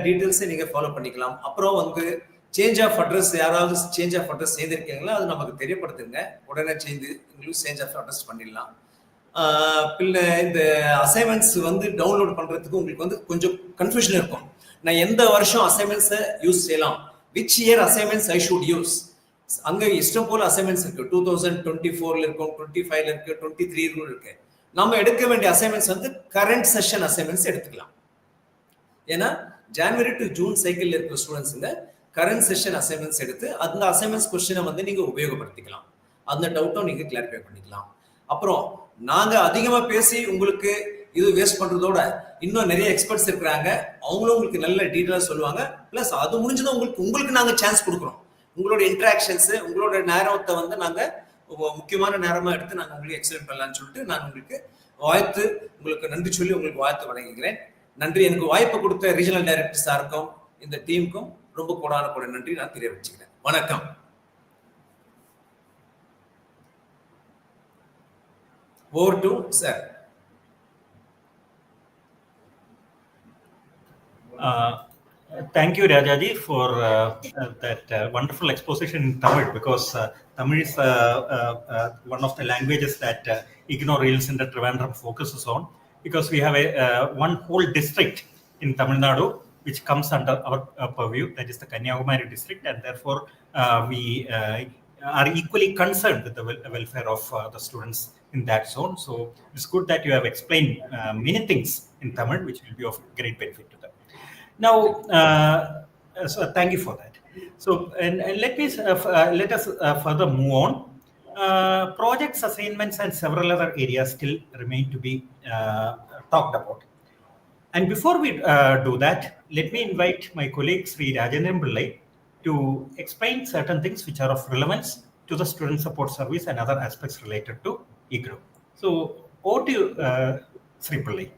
டீட்டெயில்ஸை நீங்க ஃபாலோ பண்ணிக்கலாம். அப்புறம் வந்து சேஞ்ச் ஆஃப் அட்ரஸ், யாராவது சேஞ்ச் ஆஃப் அட்ரஸ் செய்திருக்கீங்களா அது நமக்கு தெரியப்படுத்துங்க. உடனே சேஞ்ச் ஆஃப் அட்ரஸ் பண்ணிடலாம். பின்ன இந்த அசைன்மெண்ட்ஸ் வந்து டவுன்லோட் பண்றதுக்கு உங்களுக்கு வந்து கொஞ்சம் கன்ஃபியூஷன் இருக்கும். நான் எந்த வருஷம் அசைன்மெண்ட்ஸை யூஸ் செய்யலாம், which year assignments I should use. அங்க இஷ்டம் போல அசைன்மெண்ட்ஸ் இருக்கு. 2024ல இருக்கும், 25ல இருக்கு, 23 இருக்கு. நம்ம எடுக்க வேண்டிய அசைன்மெண்ட்ஸ் வந்து கரண்ட் செஷன் அசைன்மெண்ட்ஸ் எடுத்துக்கலாம். ஏன்னா ஜனவரி டு ஜூன் சைக்கிள் இருக்கிற ஸ்டூடெண்ட்ஸுங்க கரண்ட் செஷன் அசைன்மெண்ட்ஸ் எடுத்து அந்த அசைன்மெண்ட்ஸ் கொஸ்டினை வந்து நீங்க உபயோகப்படுத்திக்கலாம். அந்த டவுட்டும் நீங்க கிளாரிஃபை பண்ணிக்கலாம். அப்புறம் நாங்க அதிகமா பேசி உங்களுக்கு இது வேஸ்ட் பண்றதோட இன்னும் நிறைய எக்ஸ்பர்ட்ஸ் இருக்கிறாங்க, அவங்களும் உங்களுக்கு நல்ல டீட்டெயிலா சொல்லுவாங்க. பிளஸ் அது முடிஞ்சதும் உங்களுக்கு நாங்க சான்ஸ் கொடுக்குறோம். உங்களோட இன்ட்ராக்ஷன்ஸ், உங்களோட நேரத்தை வந்து நாங்க முக்கியமான நேரமா எடுத்து நாங்க உங்களுக்கு எக்ஸ்பிளைன் பண்ணலாம்னு சொல்லிட்டு நான் உங்களுக்கு நன்றி சொல்லி உங்களுக்கு வாழ்த்து வழங்குகிறேன். நன்றி. எனக்கு வாய்ப்பு கொடுத்த ரீஜனல் டைரக்டர் சாருக்கும் இந்த டீமுக்கும் ரொம்ப கோடான நன்றி நான் தெரிவிச்சுக்கிறேன். வணக்கம். Over to sir. Thank you, Rajaji, for that wonderful exposition in Tamil, because Tamil is one of the languages that IGNOU Regional Centre Trivandrum focuses on, because we have one whole district in Tamil Nadu which comes under our purview, that is the Kanyakumari district, and therefore we are equally concerned with the welfare of the students in that zone. So it's good that you have explained many things in Tamil, which will be of great benefit to them. Now, so thank you for that. So, and let us further move on. Projects, assignments, and several other areas still remain to be talked about. And before we do that, let me invite my colleague Sri Rajendran Pillai to explain certain things which are of relevance to the student support service and other aspects related to IGNOU. So, over to you, Sri Pillai.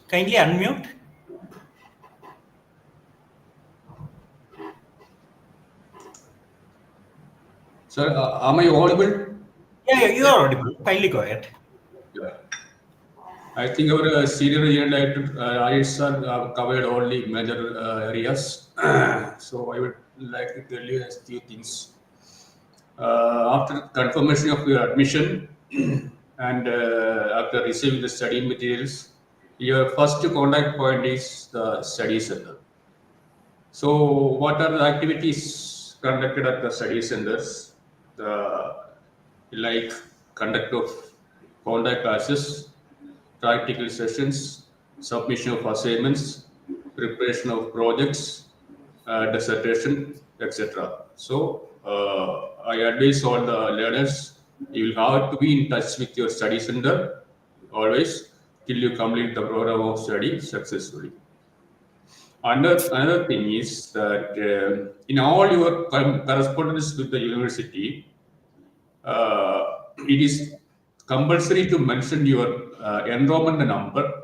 Kindly unmute. Sir, am I audible? Yeah, you are audible. Kindly go ahead. Yeah. I think our senior regional director, Rajesh sir, covered all the major areas. So I would like to tell you a few things. After confirmation of your admission and after receiving the study materials, your first contact point is the study center. So what are the activities conducted at the study centers? Like conduct of contact classes, practical sessions, submission of assignments, preparation of projects, dissertation, etc. So I advise all the learners, you will have to be in touch with your study center always till you complete the program of study successfully. Another thing is that in all your correspondence with the university, it is compulsory to mention your enrollment number,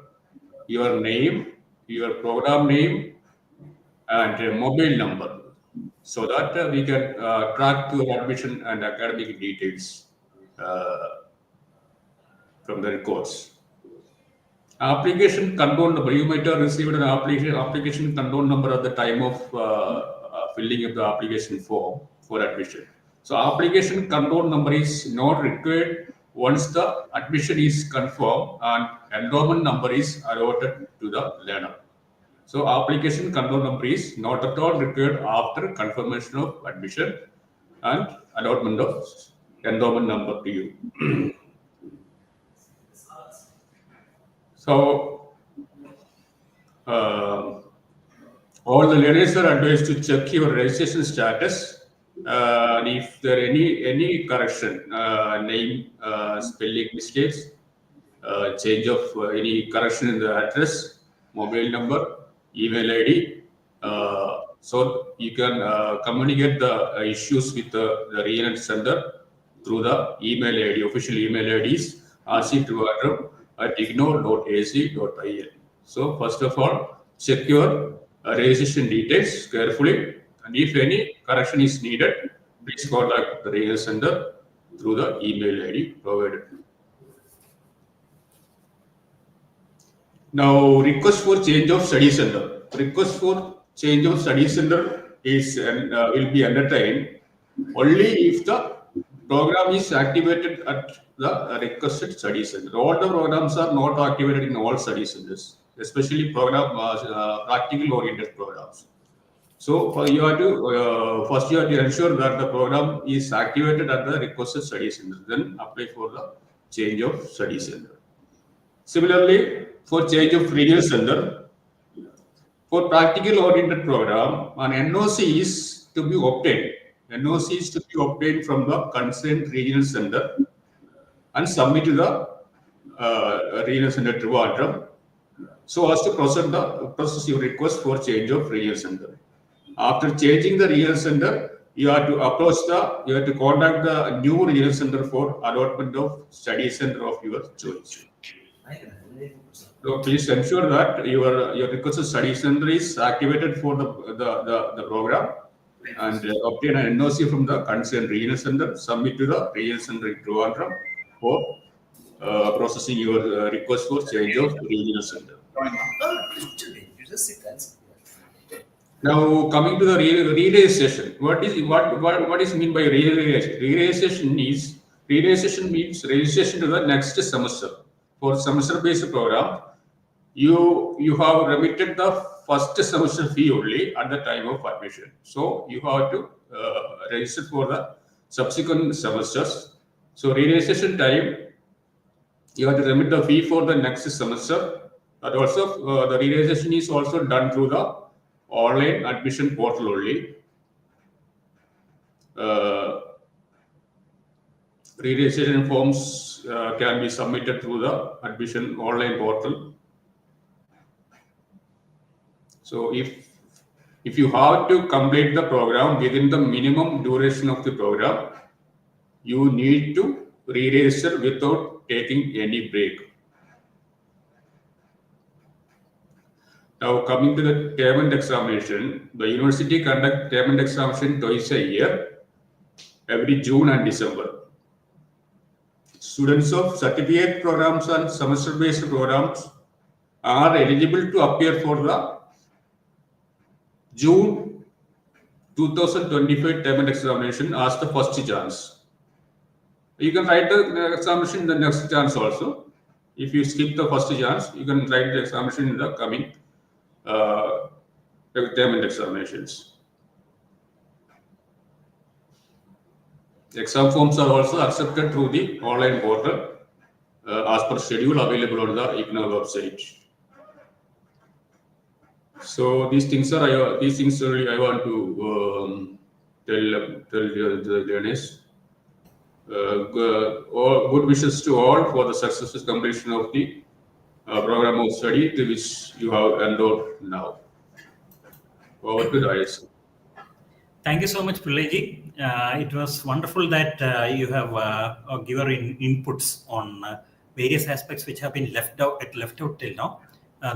your name, your program name, and mobile number, so that we can track your admission and academic details from the records. Application control number. You might have received an application control number at the time of filling up the application form for admission. So application control number is not required once the admission is confirmed and enrollment number is allotted to the learner. So application control number is not at all required after confirmation of admission and allotment of enrollment number to you. So all the learners are advised to check your registration status. And if there are any correction, name, spelling mistakes, change of any correction in the address, mobile number, email ID, so you can communicate the issues with the regional center through the email ID. Official email ID is rc@ignou.ac.in. So first of all, check your registration details carefully, and if any correction is needed, please contact the regional center through the email ID provided. Now, request for change of study center. Request for change of study center is will be entertained only if the program is activated at the requested study center. All the programs are not activated in all study centers, especially program practical oriented programs. So you have to first you have to ensure that the program is activated at the requested study center. Then apply for the change of study center. Similarly, for change of regional center, for practical oriented program, an NOC is to be obtained. NOC is to be obtained from the concerned regional center and submit to the regional center Trivandrum, so as to process your request for change of regional center. After changing the regional center, you have to contact the new regional center for allotment of study center of your choice. So please ensure that your requested study center is activated for the program, and obtain an NOC from the concerned regional center, submit to the regional center in Trivandrum for processing your request for change of regional center. Now coming to the realization, what is mean by realization? Realization means registration to the next semester. For semester-based program, you have remitted the first semester fee only at the time of admission. So you have to register for the subsequent semesters. So re-registration time, you have to remit the fee for the next semester. And also the re-registration is also done through the online admission portal only. Re-registration forms can be submitted through the admission online portal. So if you have to complete the program within the minimum duration of the program, you need to re-register without taking any break. Now coming to the term and examination, the university conducts term and examination twice a year, every June and December. Students of certificate programs and semester-based programs are eligible to appear for the June 2025 term and examination as the first chance. You can write the examination in the next chance also. If you skip the first chance, you can write the examination in the coming term and examinations. Exam forms are also accepted through the online portal as per schedule available on the IGNOU website. So these things only I want to tell the learners. Good wishes to all for the successful completion of the program of study to which you have enrolled now. Over to Dayas. Thank you so much, Pillaji. It was wonderful that you have given inputs on various aspects which have been left out till now.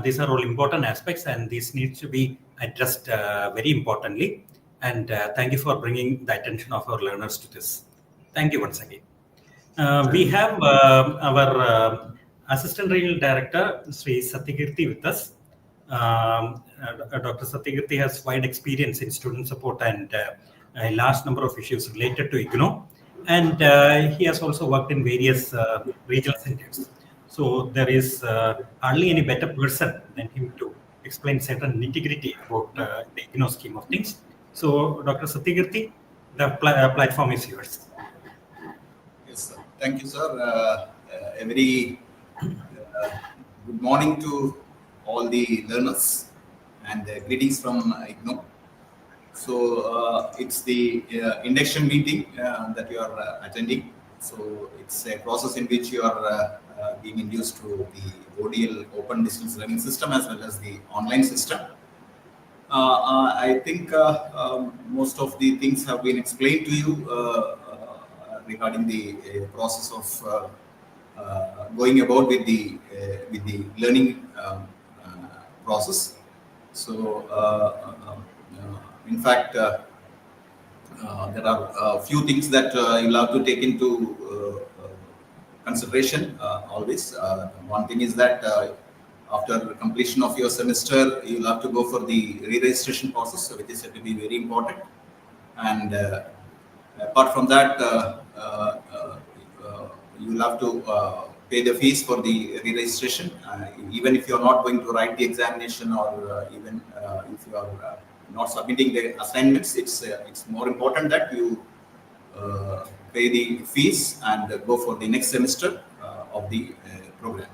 These are all important aspects, and this needs to be addressed very importantly. And thank you for bringing the attention of our learners to this. Thank you once again. We have our Assistant Regional Director, Sri Satyakirti, with us. Dr. Satyakirti has wide experience in student support and a large number of issues related to IGNOU. And he has also worked in various regional centers. So there is hardly any better person than him to explain certain nitty-gritty about the IGNOU scheme of things. So, Dr. Satyakirti, the platform is yours. Yes, sir. Thank you, sir. A very good morning to all the learners and greetings from IGNOU. So it's the induction meeting that you are attending. So it's a process in which you are being induced to the ODL Open Distance Learning System as well as the online system. I think most of the things have been explained to you regarding the process of going about with the learning process. So in fact, there are a few things that you'll have to take into consideration always. One thing is that after completion of your semester, you'll have to go for the re-registration process, which is said to be very important. And apart from that, you'll have to pay the fees for the re-registration. Even if you're not going to write the examination, or even if you are not submitting the assignments, it's more important that you pay the fees and go for the next semester of the program.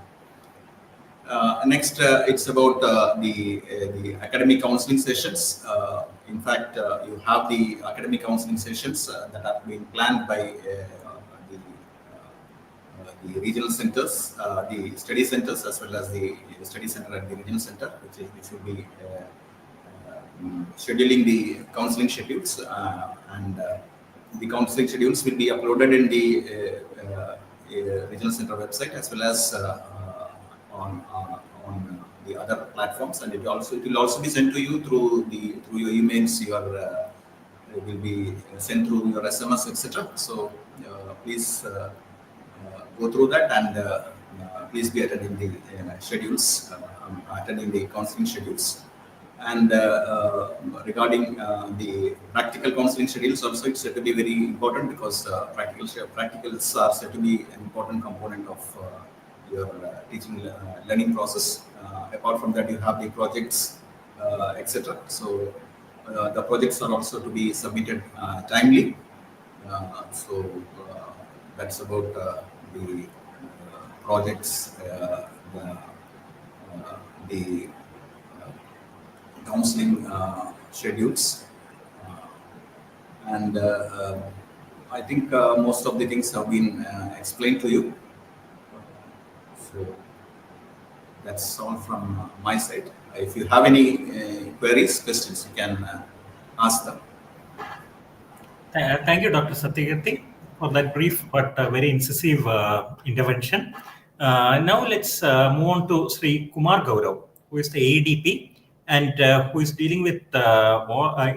Next, it's about the academic counseling sessions. In fact, you have the academic counseling sessions that have been planned by the regional centers, the study centers, as well as the study center at the regional center, which will be scheduling the counseling schedules, and the counseling schedules will be uploaded in the regional center website as well as on the other platforms, and it will also be sent to you through your emails. It will be sent through your SMS, etc. So please go through that, and please be attending the schedules, attending the counseling schedules. And regarding the practical counseling schedules also, it's said to be very important, because practicals are said to be an important component of your teaching learning process. Apart from that, you have the projects etc. So the projects are also to be submitted timely. So that's about the projects, the counseling schedules, and I think most of the things have been explained to you. So that's all from my side. If you have any queries, questions, you can ask them. Thank you, Dr. Satyakirti, for that brief but very incisive intervention. Now let's move on to Sri Kumar Gaurav, who is the ADP and who is dealing with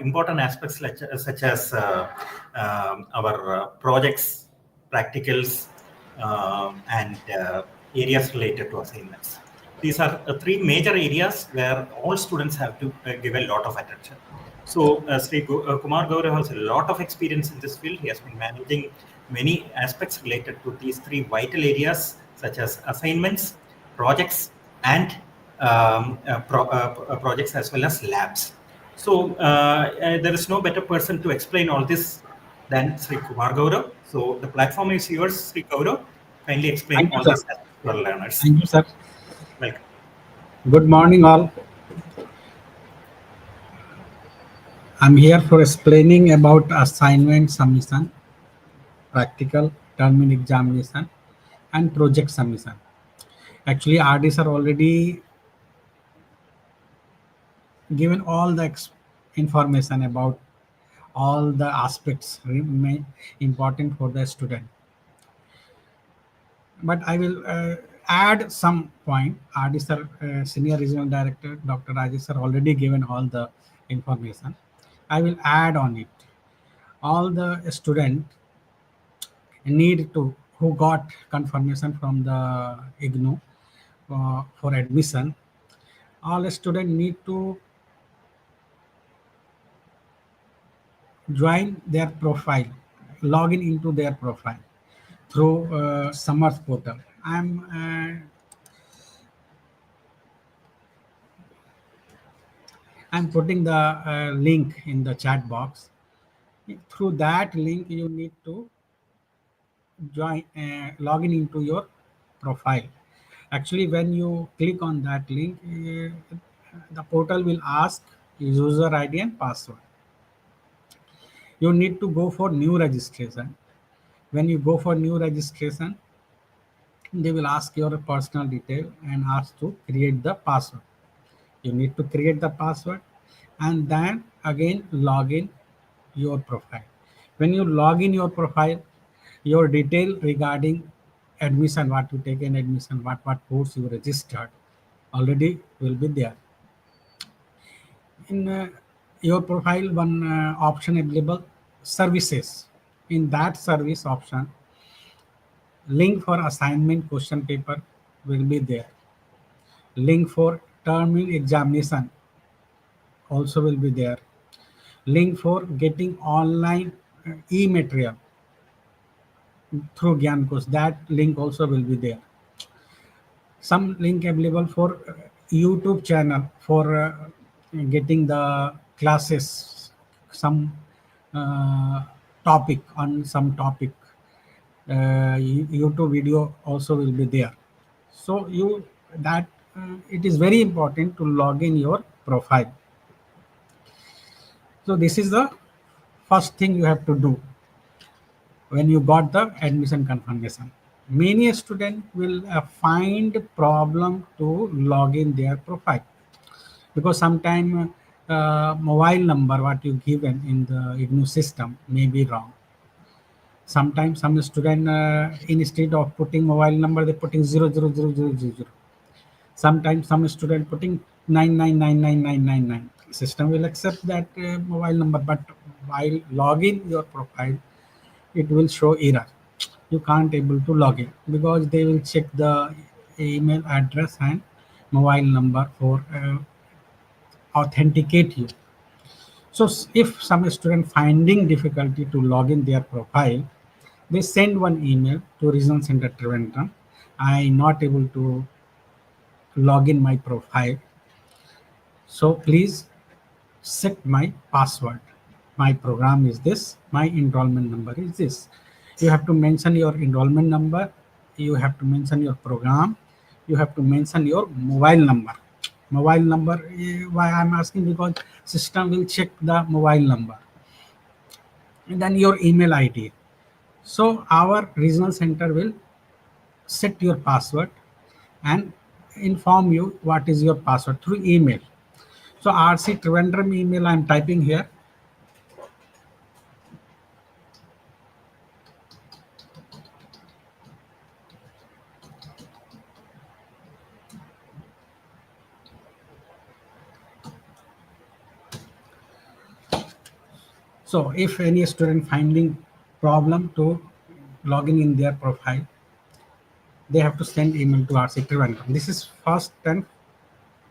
important aspects such as our projects, practicals, and areas related to assignments. These are three major areas where all students have to give a lot of attention. So, Sri Kumar Gaurav has a lot of experience in this field. He has been managing many aspects related to these three vital areas, such as assignments, projects, and projects as well as labs. So, there is no better person to explain all this than Sri Kumar Gaurav. So, the platform is yours, Sri Gaurav. Kindly explain Thank you, all sir. these aspects to our learners. Thank you, sir. Welcome. Good morning, all. I'm here for explaining about assignment submission, practical, term examination, and project submission. Actually, RDs are already given all the information about all the aspects important for the student. But I will add some point. RD sir, Senior Regional Director, Dr. Rajesh sir already given all the information. I will add on it. All the student need to who got confirmation from the IGNOU for admission. All student need to join their profile, log into their profile through Summer's portal. I'm putting the link in the chat box. Through that link, you need to join, log into your profile. Actually, when you click on that link, the portal will ask user ID and password. You need to go for new registration. When you go for new registration, they will ask your personal detail and ask to create the password. You need to create the password and then again log in your profile. When you log in your profile, your detail regarding admission, what you take in admission, what course you registered already will be there. In your profile, one option available, services. In that service option, link for assignment question paper will be there. Link for term examination also will be there. Link for getting online e-material through Gyan course, that link also will be there. Some link available for YouTube channel for getting the classes, some topic on some topic. YouTube video also will be there. So it is very important to log in your profile. So this is the first thing you have to do when you got the admission confirmation. Many students will find problem to log in their profile because sometimes mobile number what you given in the IGNOU system may be wrong. Sometimes some student instead of putting mobile number, they putting 00000. Sometimes some student putting 9999999. System will accept that mobile number, but while login your profile, it will show error. You can't able to log in because they will check the email address and mobile number for authenticate you. So if some student finding difficulty to log in their profile, they send one email to Regional Centre Trivandrum. I not able to log in my profile. So please set my password. My program is this, my enrollment number is this. You have to mention your enrollment number, you have to mention your program, you have to mention your mobile number. Mobile number, why I'm asking, because system will check the mobile number. And then your email ID. So our regional center will set your password and inform you what is your password through email. So RC Trivandrum email I'm typing here. So if any student finding problem to logging in their profile, they have to send email to RC Trivandrum. This is first and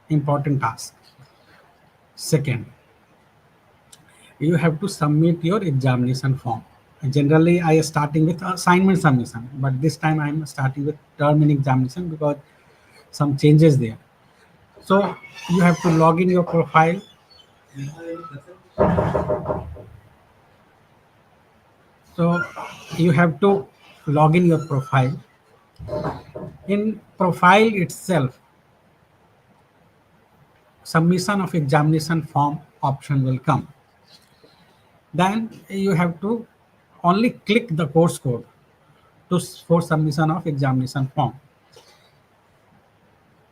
important task. Second, you have to submit your examination form. Generally, I am starting with assignment submission, but this time I am starting with term and examination because some changes there. So you have to log in your profile. So you have to log in your profile. In profile itself, submission of examination form option will come. Then you have to only click the course code for submission of examination form.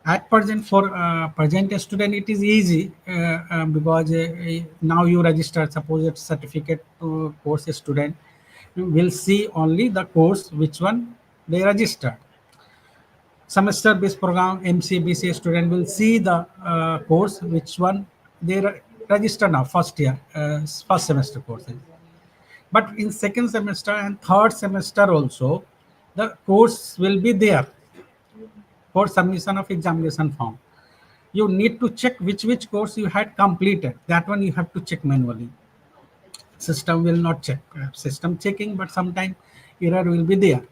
At present, for present student, it is easy because now you register. Suppose it's certificate course student will see only the course which one they registered. Semester based program MCBC student will see the course which one they register now, first year, first semester courses. But in second semester and third semester also, the course will be there for submission of examination form. You need to check which course you had completed. That one you have to check manually. System will not check. System checking, but sometime error will be there.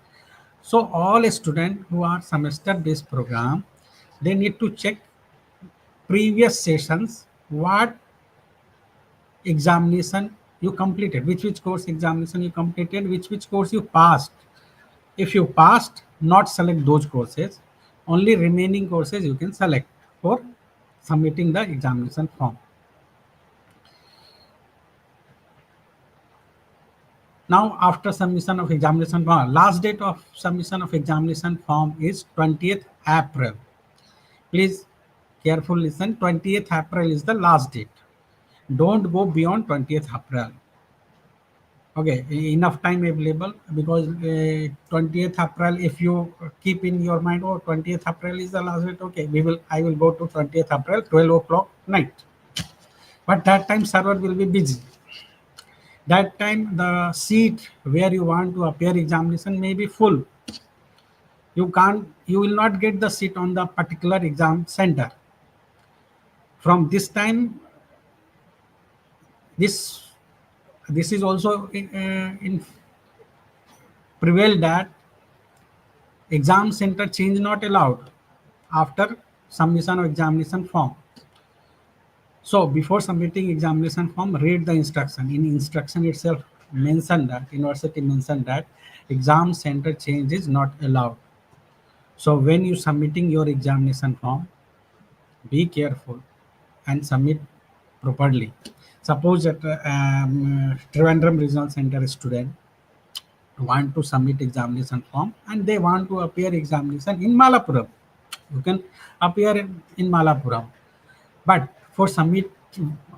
So all students who are semester based program, they need to check previous sessions, what examination you completed, which course examination you completed, which course you passed. If you passed, not select those courses, only remaining courses you can select for submitting the examination form. Now, after submission of examination form, last date of submission of examination form is 20th April. Please carefully listen, 20th April is the last date. Don't go beyond 20th April. Okay, enough time available, because 20th April, if you keep in your mind, oh, 20th April is the last date, okay, I will go to 20th April, 12 o'clock night. But that time server will be busy. That time the seat where you want to appear examination may be full. You will not get the seat on the particular exam center. From this time, this is also in prevail that exam center change not allowed after submission of examination form. So before submitting examination form, read the instruction. In instruction itself mentioned that, university mentioned that exam center change is not allowed. So when you submitting your examination form, be careful and submit properly. Suppose that Trivandrum Regional Centre student want to submit examination form and they want to appear examination in Malapuram. You can appear in Malapuram. But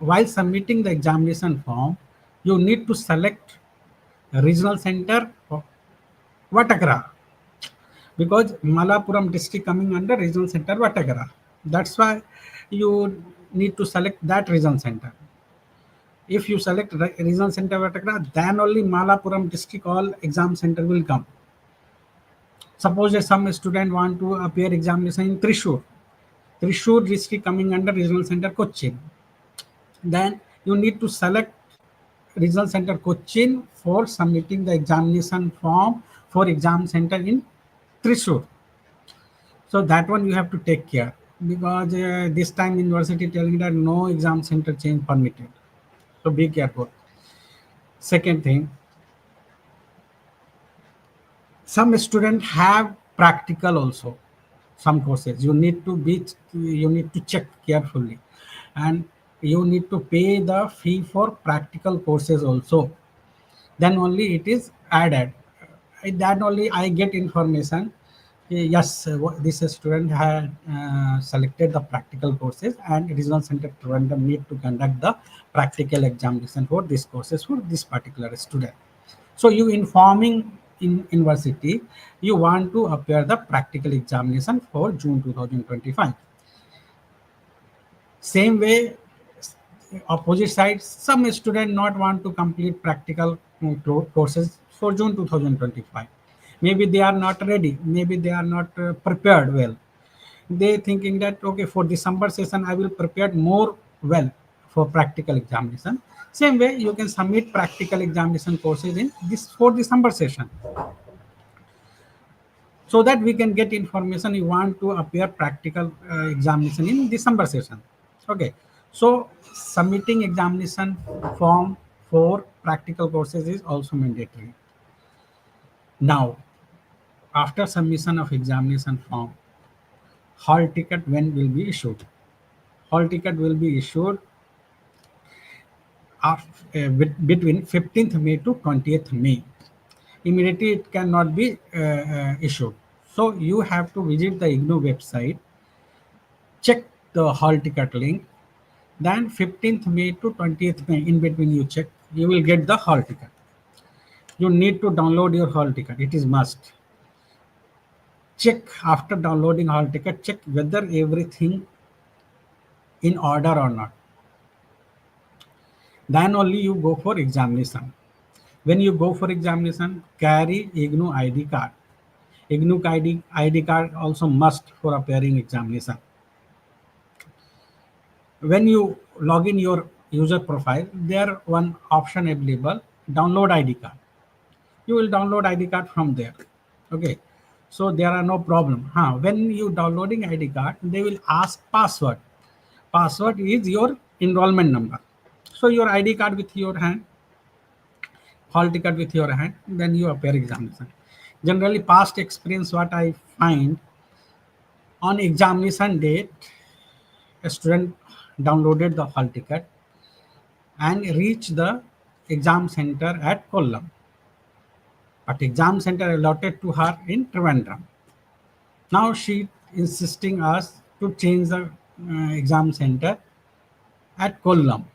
while submitting the examination form, you need to select regional center Vatakara, because Malapuram district coming under regional center Vatakara. That's why you need to select that regional center. If you select regional center Vatakara, then only Malapuram district all exam center will come. Suppose that some student want to appear examination in Thrissur district coming under regional center Cochin. Then you need to select regional center Cochin for submitting the examination form for exam center in Thrissur. So that one you have to take care. because this time university telling that no exam center change permitted. So be careful. Second thing, some students have practical also. Some courses you need to check carefully, and you need to pay the fee for practical courses also. Then only it is added. Then only I get information. Yes, this student had selected the practical courses, and Regional Center Trivandrum need to conduct the practical examination for these courses for this particular student. So you informing in university, you want to appear the practical examination for June 2025. Same way, opposite side, some student not want to complete practical courses for June 2025. Maybe they are not ready. Maybe they are not prepared well. They thinking that okay, for December session I will prepare more well for practical examination. Same way, you can submit practical examination courses in this for December session, so that we can get information you want to appear practical examination in December session. Okay, so submitting examination form for practical courses is also mandatory. Now, after submission of examination form, hall ticket when will be issued? Hall ticket will be issued between 15th May to 20th May. Immediately it cannot be issued. So you have to visit the IGNOU website, check the hall ticket link, then 15th May to 20th May, in between you check, you will get the hall ticket. You need to download your hall ticket, it is must. Check after downloading hall ticket, check whether everything in order or not. Then only you go for examination. When you go for examination, carry IGNOU ID card. IGNOU ID card also must for appearing examination. When you log in your user profile, there one option available, download ID card. You will download ID card from there. Okay, so there are no problem. When you downloading ID card, they will ask password. Password is your enrollment number. So your ID card with your hand, hall ticket with your hand, then you appear examination. Generally, past experience, what I find, on examination date, a student downloaded the hall ticket and reached the exam center at Kollam. But exam center allotted to her in Trivandrum. Now she insisting us to change the exam center at Kollam.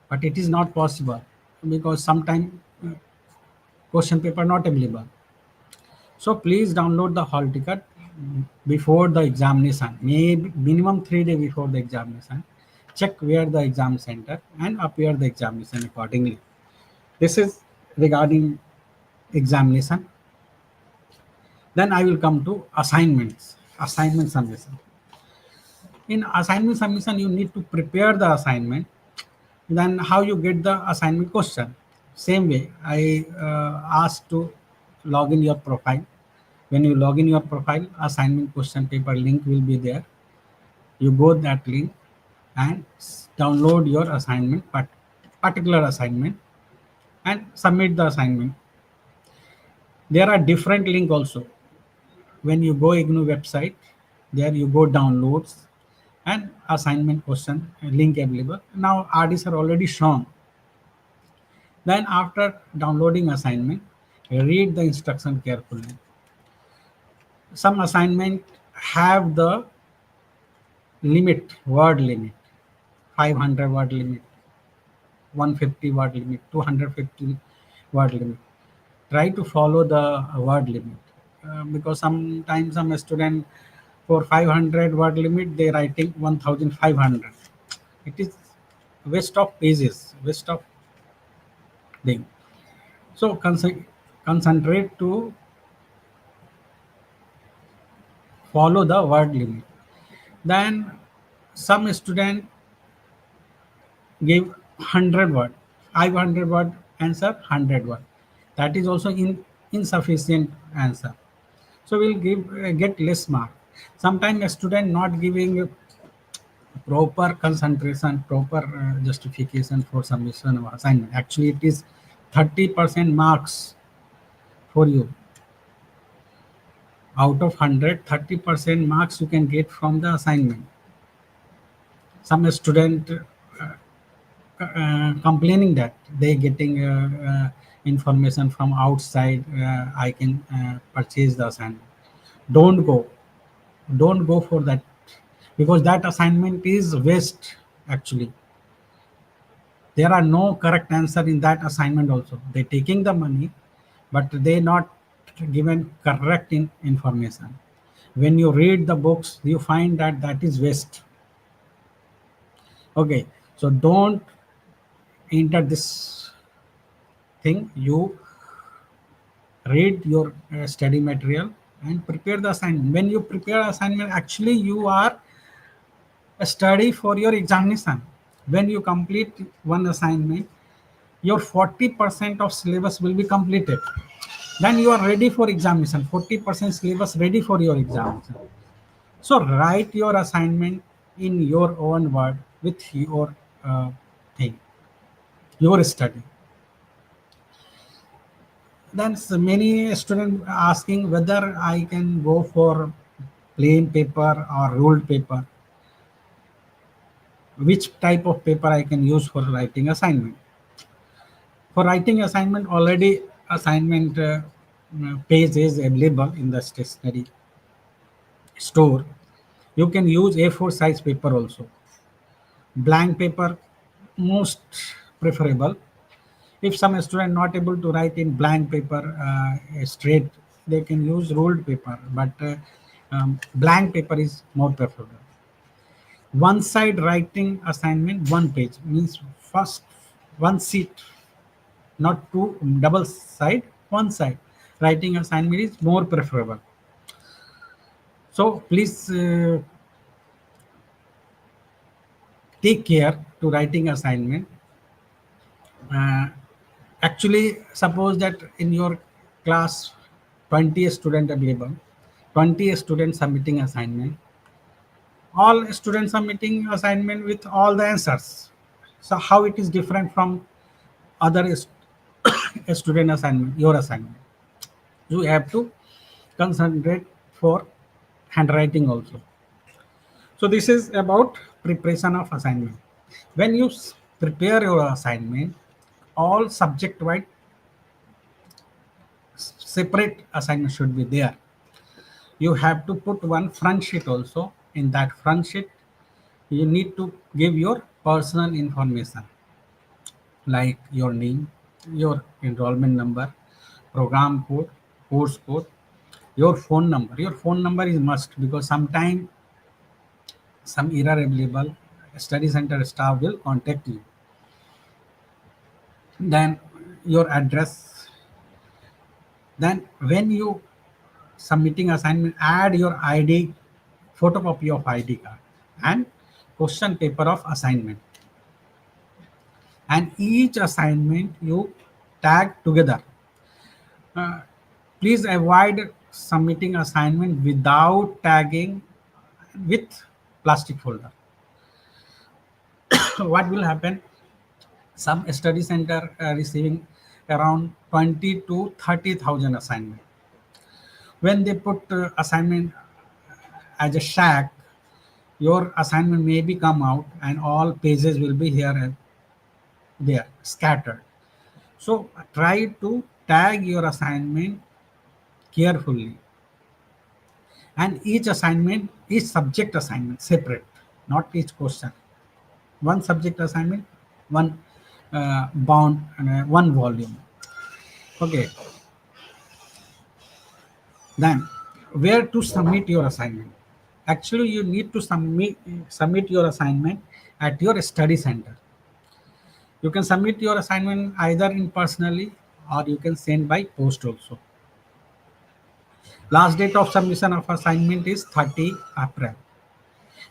But it is not possible because sometimes question paper not available. So please download the hall ticket before the examination, maybe minimum 3 days before the examination. Check where the exam center and appear the examination accordingly. This is regarding examination. Then I will come to assignments, assignment submission. In assignment submission, you need to prepare the assignment. Then how you get the assignment question? Same way, I asked to log in your profile. When you log in your profile, assignment question paper link will be there. You go that link and download your assignment, particular assignment, and submit the assignment. There are different link also. When you go IGNOU website, there you go downloads and assignment question link available. Now RDs are already shown. Then after downloading assignment, read the instruction carefully. Some assignment have the word limit, 500 word limit, 150 word limit, 250 word limit. Try to follow the word limit because sometimes some student for 500 word limit they writing 1500. It is waste of pages, waste of thing. So concentrate to follow the word limit. Then some student give 100 word, 500 word answer, 100 word. That is also insufficient answer. So we'll get less mark. Sometimes a student not giving proper concentration, proper justification for submission of assignment. Actually, it is 30% marks for you. Out of 100, 30% marks you can get from the assignment. Some student complaining that they getting information from outside. I can purchase the assignment. Don't go. Don't go for that, because that assignment is waste. Actually, there are no correct answer in that assignment also. They taking the money, but they not given correct information. When you read the books, you find that that is waste. Okay, so don't enter this thing. You read your study material and prepare the assignment. When you prepare assignment, actually you are a study for your examination. When you complete one assignment, your 40% of syllabus will be completed. Then you are ready for examination. 40% syllabus ready for your examination. So write your assignment in your own word with your thing, your study. Then many students asking whether I can go for plain paper or ruled paper. Which type of paper I can use for writing assignment? For writing assignment, already assignment page is available in the stationery store. You can use A4 size paper also. Blank paper most preferable. If some student not able to write in blank paper straight, they can use ruled paper, but blank paper is more preferable. One side writing assignment, one page means first one sheet, not two double side, one side writing assignment is more preferable. So please take care to writing assignment. Actually, suppose that in your class 20 student available, 20 students submitting assignment, all students submitting assignment with all the answers. So how it is different from other student assignment, your assignment? You have to concentrate for handwriting also. So this is about preparation of assignment. When you prepare your assignment, all subject wide separate assignment should be there. You have to put one front sheet also. In that front sheet, you need to give your personal information like your name, your enrollment number, program code, course code, your phone number. Your phone number is must, because sometime some error available, study center staff will contact you. Then your address. Then when you submitting assignment, add your ID, photocopy of ID card, and question paper of assignment. And each assignment you tag together. Please avoid submitting assignment without tagging with plastic folder. What will happen? Some study center receiving around 20 to 30,000 assignment. When they put assignment as a shack, your assignment may be come out and all pages will be here and there scattered. So try to tag your assignment carefully, and each assignment is subject assignment separate, not each question. One subject assignment, one bound, and one volume. Okay. Then where to submit your assignment? Actually, you need to submit your assignment at your study center. You can submit your assignment either in personally, or you can send by post also. Last date of submission of assignment is 30 April.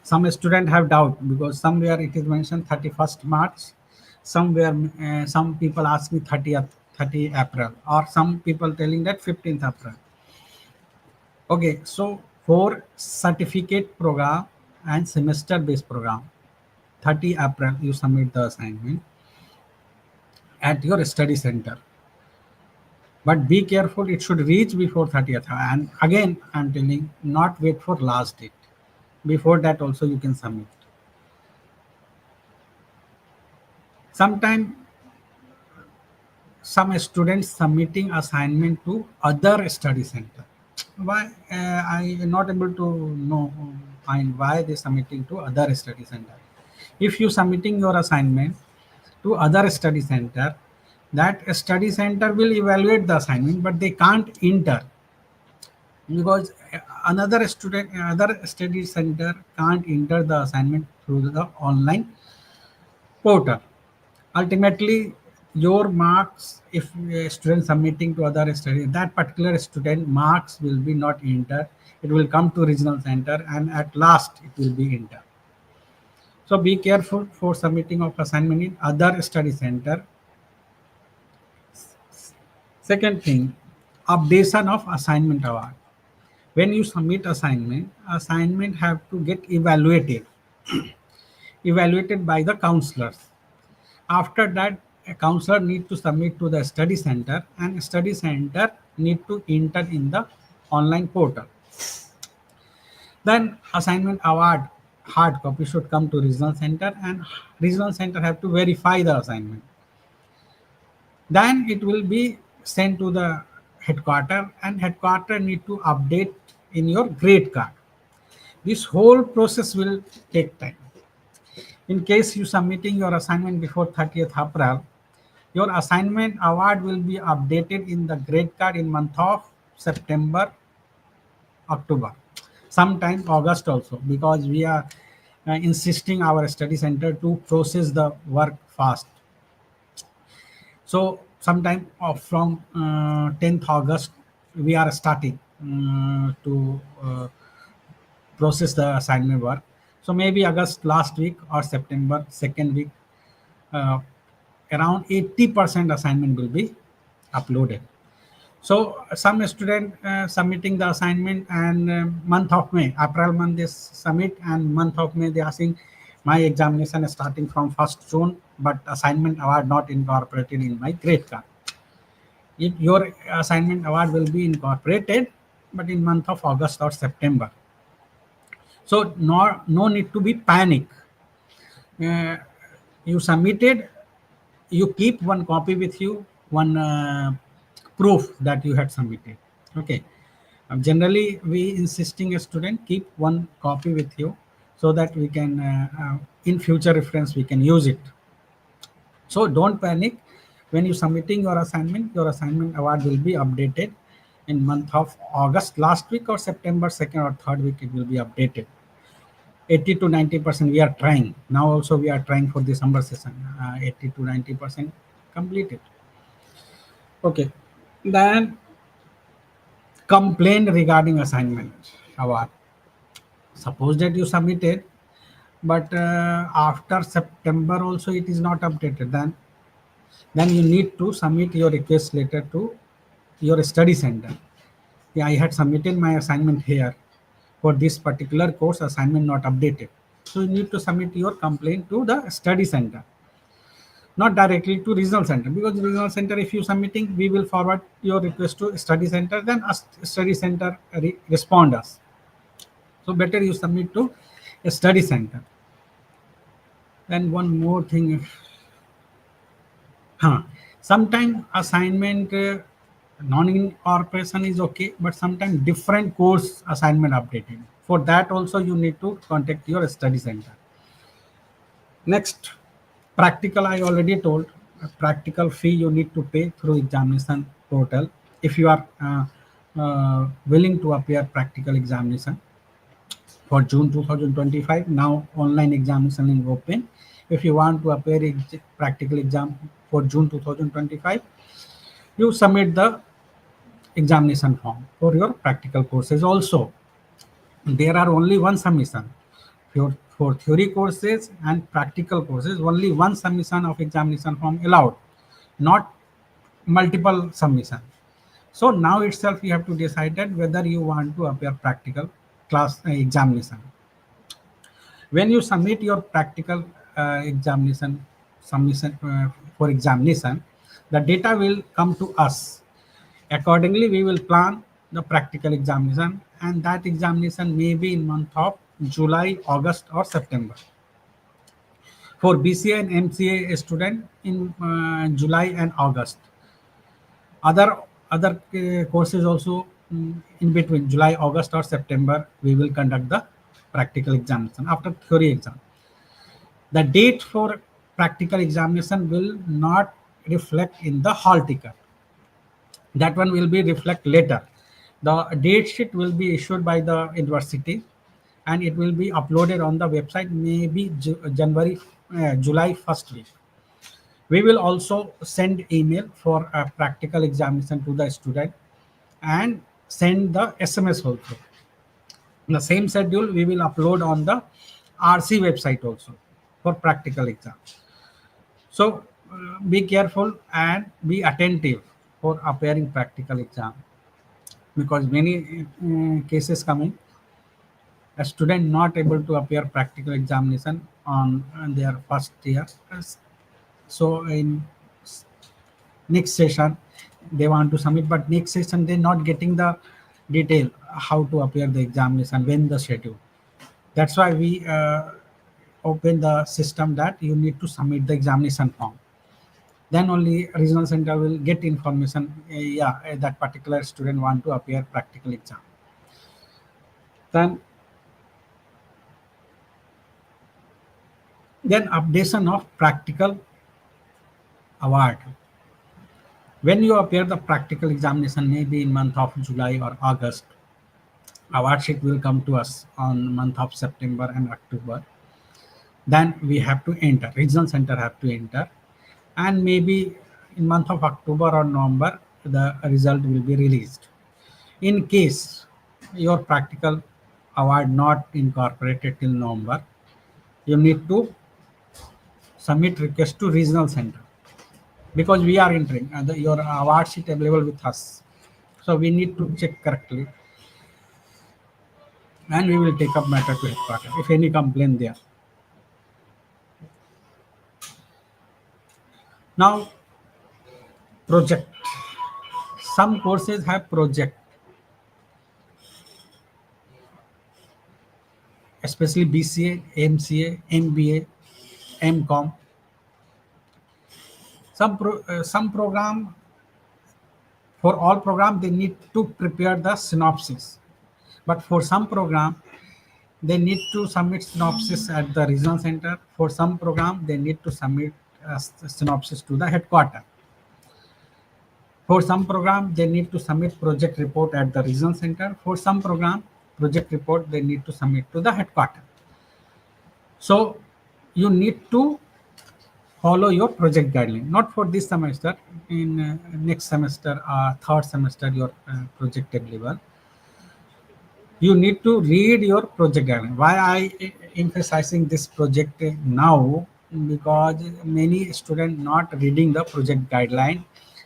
Some students have doubt, because somewhere it is mentioned 31st March, somewhere some people ask me 30 April, or some people telling that 15th April. Okay, so for certificate program and semester based program, 30 April, you submit the assignment at your study center. But be careful, it should reach before 30th. And again, I'm telling, not wait for last date. Before that also you can submit. Sometimes some students submitting assignment to other study center. Why? I am not able to know find why they submitting to other study center. If you submitting your assignment to other study center, that study center will evaluate the assignment, but they can't enter because another student, other study center can't enter the assignment through the online portal. Ultimately, your marks, if a student submitting to other study, that particular student marks will be not entered. It will come to regional center, and at last it will be entered. So be careful for submitting of assignment in other study center. Second thing, updation of assignment award. When you submit assignment have to get evaluated by the counselors. After that, a counselor need to submit to the study center, and study center need to enter in the online portal. Then assignment award hard copy should come to regional center, and regional center have to verify the assignment. Then it will be sent to the headquarter, and headquarter need to update in your grade card. This whole process will take time. In case you submitting your assignment before 30th April, your assignment award will be updated in the grade card in month of September, October, sometime August also, because we are insisting our study center to process the work fast. So sometime from 10th August, we are starting to process the assignment work. So maybe August last week or September second week, around 80% assignment will be uploaded. So some student submitting the assignment, and month of May, April month they submit, and month of May they are saying my examination is starting from 1st June, but assignment award not incorporated in my grade card. Your assignment award will be incorporated, but in month of August or September. So no need to be panic. You submitted, you keep one copy with you, one proof that you had submitted. Okay. Generally, we insisting a student keep one copy with you so that we can, in future reference, we can use it. So don't panic. When you submitting your assignment award will be updated in month of August last week or September 2nd or 3rd week. It will be updated. 80 to 90% we are trying. Now also we are trying for December session. 80 to 90% completed. Okay. Then complaint regarding assignment award. Suppose that you submitted, but after September also it is not updated. Then you need to submit your request letter to your study center. Yeah, I had submitted my assignment here. For this particular course, assignment not updated. So you need to submit your complaint to the study center, not directly to regional center, because regional center, if you submitting, we will forward your request to study center, then study center respond us. So better you submit to a study center. Then one more thing, sometimes assignment non-incorporation is okay, but sometimes different course assignment updated. For that also you need to contact your study center. Next, practical, I already told. A practical fee you need to pay through examination portal if you are willing to appear practical examination for June 2025. Now online examination is open. If you want to appear practical exam for June 2025, you submit the examination form for your practical courses. Also, there are only one submission for theory courses and practical courses. Only one submission of examination form allowed, not multiple submission. So now itself you have to decide that whether you want to appear practical class examination. When you submit your practical examination submission for examination, the data will come to us. Accordingly, we will plan the practical examination, and that examination may be in month of July, August, or September. For BCA and MCA student in July and August. Other courses also in between July, August, or September, we will conduct the practical examination after theory exam. The date for practical examination will not reflect in the hall ticket. That one will be reflect later. The date sheet will be issued by the university, and it will be uploaded on the website maybe July 1st week. We will also send email for a practical examination to the student and send the SMS also. The same schedule we will upload on the RC website also for practical exam. So be careful and be attentive for appearing practical exam, because many cases coming, a student not able to appear practical examination on their first year. So in next session they want to submit, but next session they're not getting the detail how to appear the examination, when the schedule. That's why we open the system that you need to submit the examination form. Then only regional center will get information, that particular student want to appear practical exam. Then updation of practical award. When you appear the practical examination, maybe in month of July or August, award sheet will come to us on month of September and October. Then we have to enter, regional center have to enter, and maybe in month of October or November, the result will be released. In case your practical award not incorporated till November, you need to submit request to regional center, because we are entering your award sheet available with us. So we need to check correctly, and we will take up matter to headquarters if any complaint there. Now, project. Some courses have project, especially BCA, MCA, MBA, MCOM. Some program, for all program, they need to prepare the synopsis. But for some program, they need to submit synopsis at the regional center. For some program, they need to submit synopsis to the headquarters. For some program, they need to submit project report at the regional center. For some program, project report they need to submit to the headquarters. So you need to follow your project guideline. Not for this semester, in next semester, third semester, your project available. You need to read your project guideline. Why I emphasizing this project now? Because many students not reading the project guideline,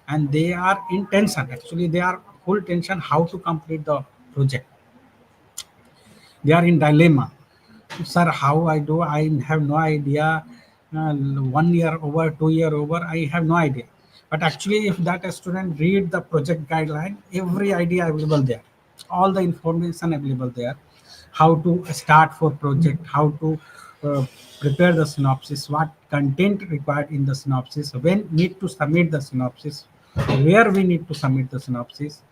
and they are in tension. Actually, they are full tension how to complete the project. They are in dilemma. Sir, how I do? I have no idea. 1 year over, 2 year over, I have no idea. But actually, if that student read the project guideline, every idea available there, all the information available there, how to start for project, how to prepare the synopsis, what content required in the synopsis, when need to submit the synopsis, where we need to submit the synopsis,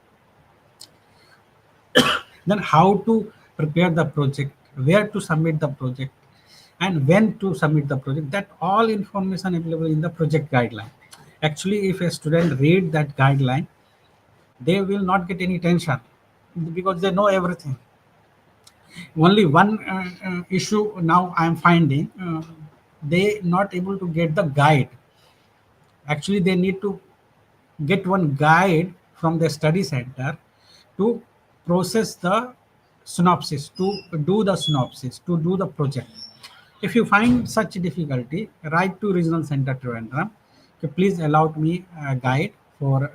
then how to prepare the project, where to submit the project, and when to submit the project. That all information available in the project guideline. Actually, if a student read that guideline, they will not get any tension, because they know everything. Only one issue now I am finding, they not able to get the guide. Actually, they need to get one guide from the study center to process the synopsis, to do the synopsis, to do the project. If you find such difficulty, write to Regional Center Trivandrum. Okay, please allow me a guide for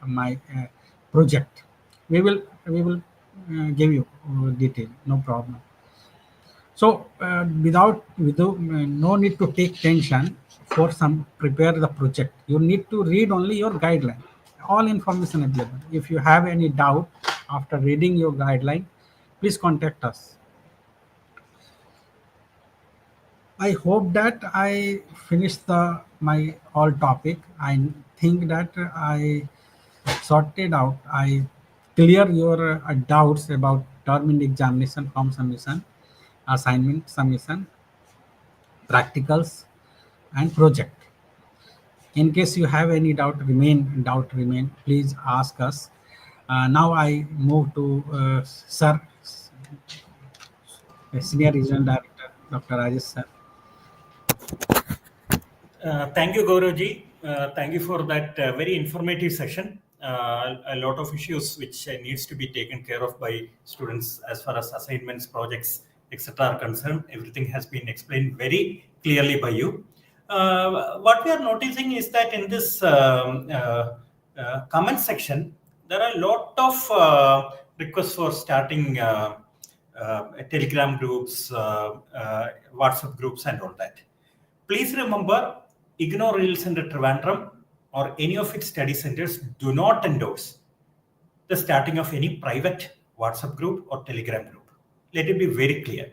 my project. We will give you detail, no problem. So without no need to take tension for some prepare the project. You need to read only your guideline. All information available. If you have any doubt after reading your guideline, please contact us. I hope that I finished my all topic. I think that I sorted out. I clear your doubts about term in examination, form submission, assignment submission, practicals, and project. In case you have any doubt remain, please ask us. Now I move to Sir, Senior Regional Director, Dr. Rajesh sir. Thank you, Gauravji. Thank you for that very informative session. A lot of issues which needs to be taken care of by students as far as assignments, projects, etc. are concerned. Everything has been explained very clearly by you. What we are noticing is that in this comment section, there are a lot of requests for starting Telegram groups, WhatsApp groups, and all that. Please remember, IGNOU Regional Centre Trivandrum or any of its study centers do not endorse the starting of any private WhatsApp group or Telegram group. Let it be very clear.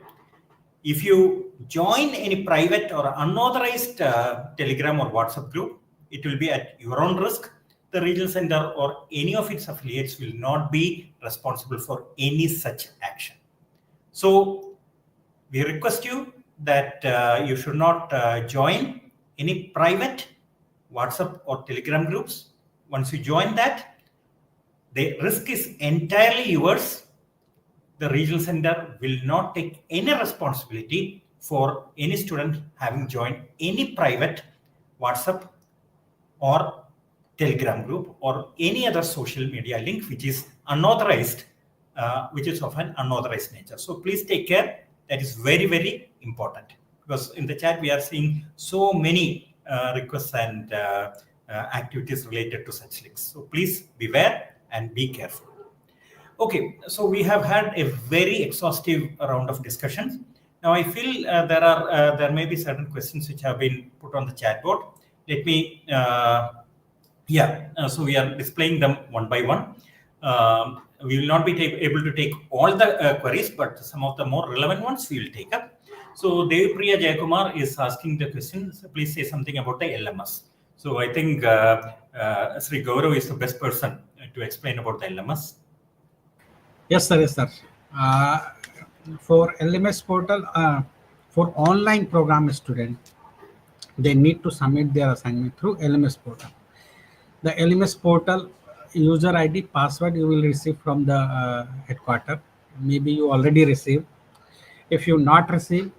If you join any private or unauthorized Telegram or WhatsApp group, it will be at your own risk. The regional center or any of its affiliates will not be responsible for any such action. So we request you that you should not join any private WhatsApp or Telegram groups. Once you join that, the risk is entirely yours. The regional center will not take any responsibility for any student having joined any private WhatsApp or Telegram group or any other social media link which is unauthorized, which is of an unauthorized nature. So please take care. That is very, very important, because in the chat we are seeing so many requests and activities related to such links. So please beware and be careful. Okay, so we have had a very exhaustive round of discussions. Now I feel there may be certain questions which have been put on the chat board. Let me, so we are displaying them one by one. We will not be able to take all the queries, but some of the more relevant ones we will take up. So Devipriya Jayakumar is asking the question. So please say something about the LMS. So I think Sri Gaurav is the best person to explain about the LMS. Yes, sir. Yes, sir. For LMS portal, for online program student, they need to submit their assignment through LMS portal. The LMS portal user ID password you will receive from the headquarter. Maybe you already received. If you not receive,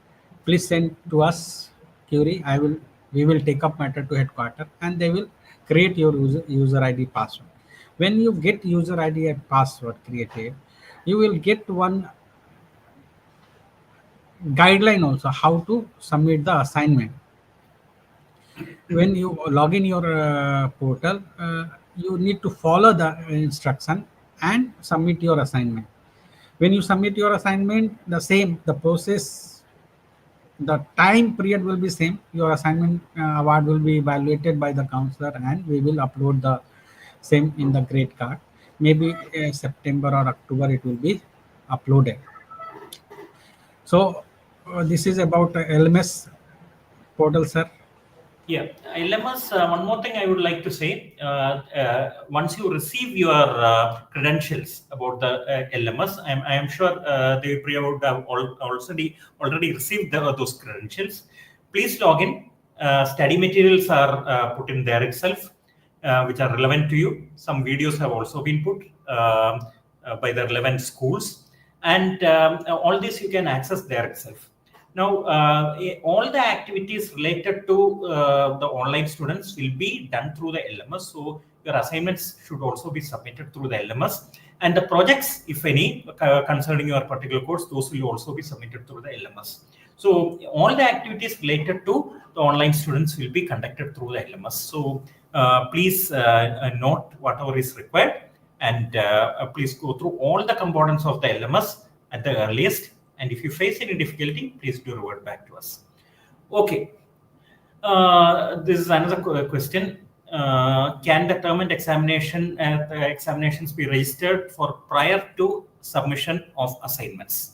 please send to us query. We will take up matter to headquarter and they will create your user ID password. When you get user ID and password created, you will get one guideline also how to submit the assignment. When you log in your portal, you need to follow the instruction and submit your assignment. When you submit your assignment, the process, the time period will be same. Your assignment award will be evaluated by the counselor and we will upload the same in the grade card. Maybe September or October it will be uploaded. So this is about LMS portal, sir. Yeah, LMS, one more thing I would like to say, once you receive your credentials about the LMS, I am sure Devipriya would have already received those credentials. Please log in. Study materials are put in there itself, which are relevant to you. Some videos have also been put by the relevant schools. And all this you can access there itself. Now, all the activities related to the online students will be done through the LMS. So your assignments should also be submitted through the LMS. And the projects, if any, concerning your particular course, those will also be submitted through the LMS. So all the activities related to the online students will be conducted through the LMS. So please note whatever is required and please go through all the components of the LMS at the earliest And if you face any difficulty, please do revert back to us. Okay. This is another question. Can the term and examinations be registered for prior to submission of assignments?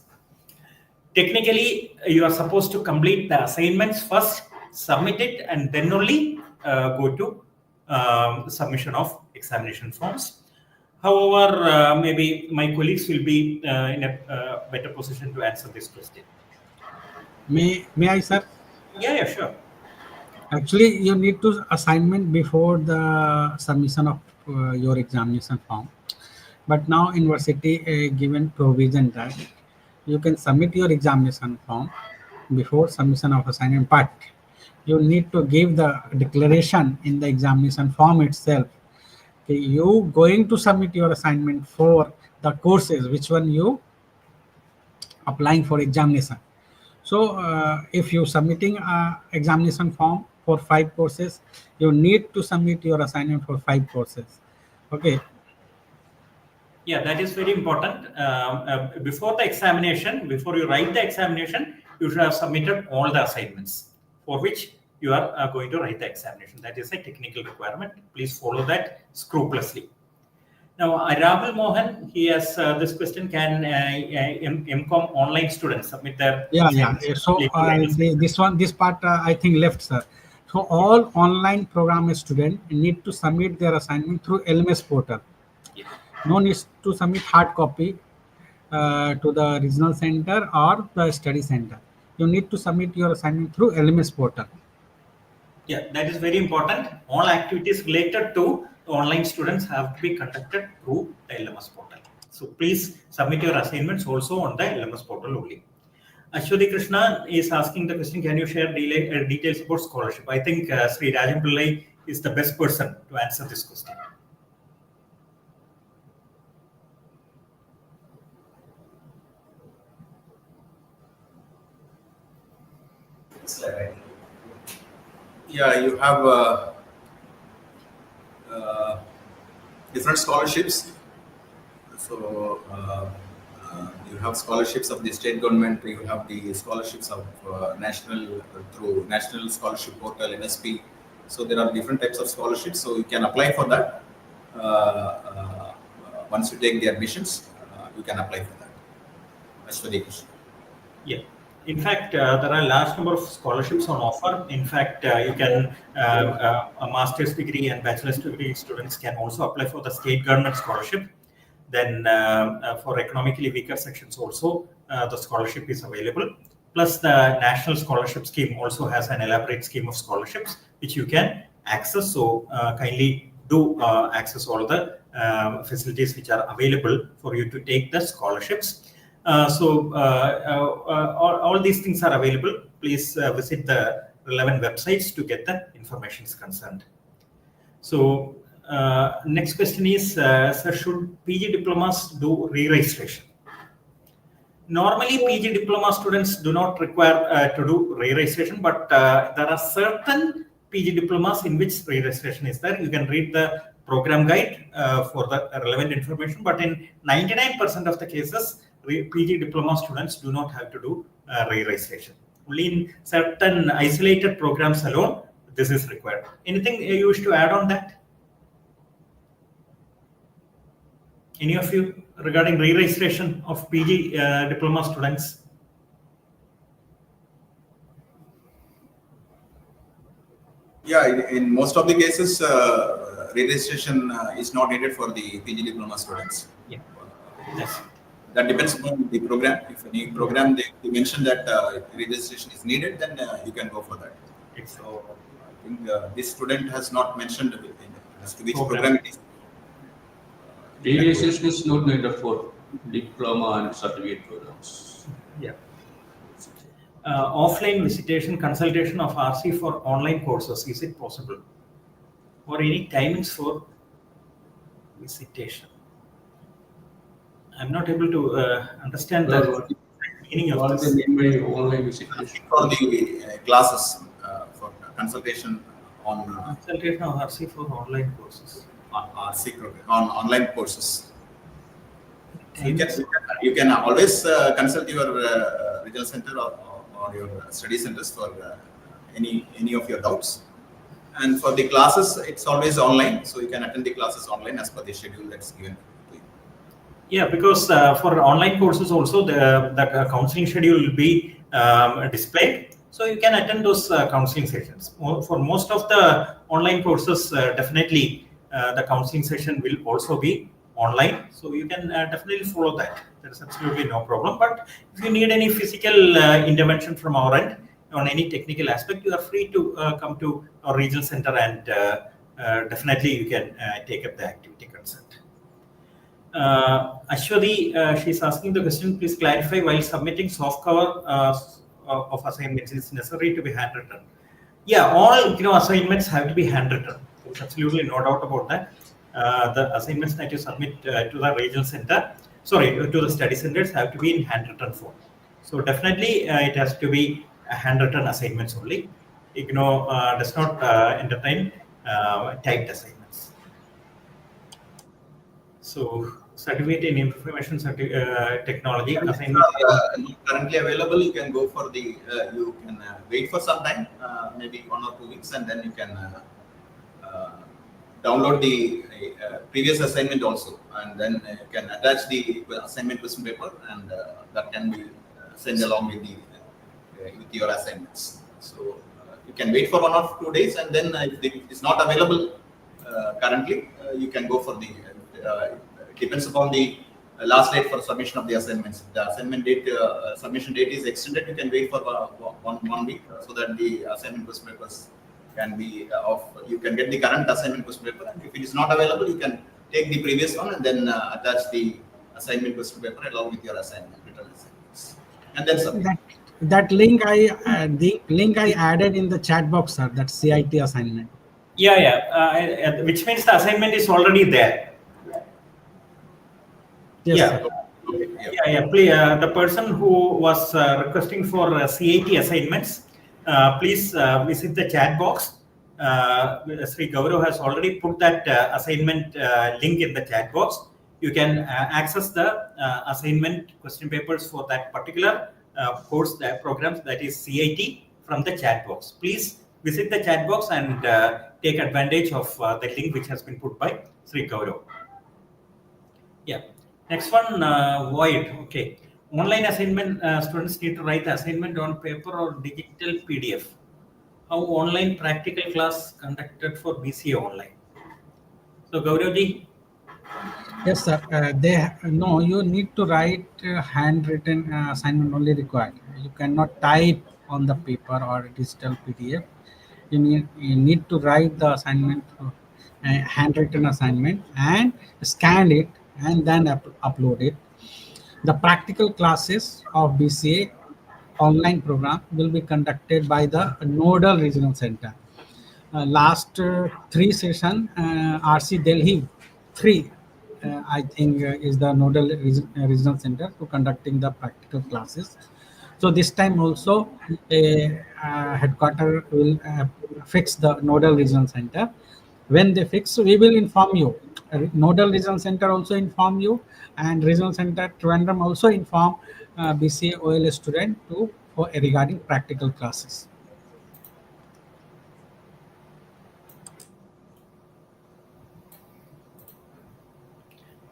Technically, you are supposed to complete the assignments first, submit it, and then only go to submission of examination forms. However, maybe my colleagues will be in a better position to answer this question. May I, sir? Yeah, sure. Actually, you need to assignment before the submission of your examination form. But now university given provision that you can submit your examination form before submission of assignment, but you need to give the declaration in the examination form itself. Okay, you going to submit your assignment for the courses which one you applying for examination. So if you submitting examination form for 5 courses, you need to submit your assignment for 5 courses. Okay. Yeah, that is very important. Before the examination, before you write the examination, you should have submitted all the assignments for which you are going to write the examination. That is a technical requirement. Please follow that scrupulously. Now, Raval Mohan, he has this question: can MCOM online students submit their assignments? So this part I think left, sir. So all online program student need to submit their assignment through LMS portal. Yeah. No need to submit hard copy to the regional center or the study center. You need to submit your assignment through LMS portal. Yeah, that is very important. All activities related to online students have to be conducted through the LMS portal. So please submit your assignments also on the LMS portal only. Ashwati Krishna is asking the question: can you share details about scholarship? I think Sri Rajan Pillai is the best person to answer this question. Yeah, you have different scholarships. So you have scholarships of the state government. You have the scholarships of through National Scholarship Portal (NSP). So there are different types of scholarships. So you can apply for that. Once you take the admissions, you can apply for that. That's for the question. Yeah. In fact, there are a large number of scholarships on offer. In fact, you can a master's degree and bachelor's degree students can also apply for the state government scholarship. Then for economically weaker sections also, the scholarship is available. Plus the National Scholarship Scheme also has an elaborate scheme of scholarships which you can access. So kindly do access all the facilities which are available for you to take the scholarships. All these things are available. Please visit the relevant websites to get the information concerned. So next question is, sir, should PG diplomas do re-registration? Normally, PG diploma students do not require to do re-registration, but there are certain PG diplomas in which re-registration is there. You can read the program guide for the relevant information, but in 99% of the cases, PG diploma students do not have to do re-registration. Only in certain isolated programs alone, this is required. Anything you wish to add on that? Any of you regarding re-registration of PG diploma students? Yeah, in most of the cases, re-registration is not needed for the PG diploma students. Yeah. Yes. That depends on the program. If any program they mention that registration is needed, then you can go for that. So I think this student has not mentioned as to which program it is. Registration is not needed for diploma and certificate programs. Yeah. Offline visitation consultation of RC for online courses, is it possible? Or any timings for visitation? I'm not able to understand the meaning of this. Online visitation. For the classes, for consultation on Consultation of RC for online courses. RC program, on online courses. You can always consult your regional center or your study centers for any of your doubts. And for the classes, it's always online, so you can attend the classes online as per the schedule that's given to you. Yeah, because for online courses also the counseling schedule will be displayed, so you can attend those counseling sessions. For most of the online courses, definitely the counseling session will also be online, so you can definitely follow that. There is absolutely no problem. But if you need any physical intervention from our end on any technical aspect, you are free to come to our regional center, and definitely you can take up the activity consent. Ashwati, she's asking the question, please clarify, while submitting soft cover of assignments, is necessary to be handwritten? Yeah, all assignments have to be handwritten. There's absolutely no doubt about that. The assignments that you submit to the regional center, to the study centers, have to be in handwritten form. So definitely it has to be handwritten assignments only. IGNOU does not entertain typed assignments. So certificate in information technology assignment Currently available. You can go for the. You can wait for some time, maybe 1 or 2 weeks, and then you can download the previous assignment also, and then you can attach the assignment question paper, and that can be sent along with the with your assignments. So you can wait for 1 or 2 days, and then if it's not available currently, you can go for the. It depends upon the last date for submission of the assignments. If the assignment date submission date is extended, you can wait for 1 week so that the assignment question papers can be you can get the current assignment question paper, and if it is not available, you can take the previous one and then attach the assignment question paper along with your assignment, written assignments, and then submit. That link I added in the chat box, sir. That CIT assignment. Yeah, which means the assignment is already there. Yes, Yeah. sir. Yeah. Please, the person who was requesting for CIT assignments, please visit the chat box. Sri Gaurav has already put that assignment link in the chat box. You can access the assignment question papers for that particular course, that programs, that is CIT, from the chat box. Please visit the chat box and take advantage of the link which has been put by Sri Gaurav. Yeah. Next one, void. Okay. Online assignment, students need to write the assignment on paper or digital PDF. How online practical class conducted for BCA online? So Gauravji. Yes, sir. No, you need to write handwritten assignment only required. You cannot type on the paper or digital PDF. You need to write the assignment, handwritten assignment, and scan it and then upload it. The practical classes of BCA online program will be conducted by the Nodal Regional Center. Last 3 session, RC Delhi 3, I think, is the Nodal Regional Center to conducting the practical classes. So this time also, headquarter will fix the Nodal Regional Center. When they fix, we will inform you. Nodal Regional Center also inform you, and Regional Center Trivandrum also inform BCA OL student regarding practical classes.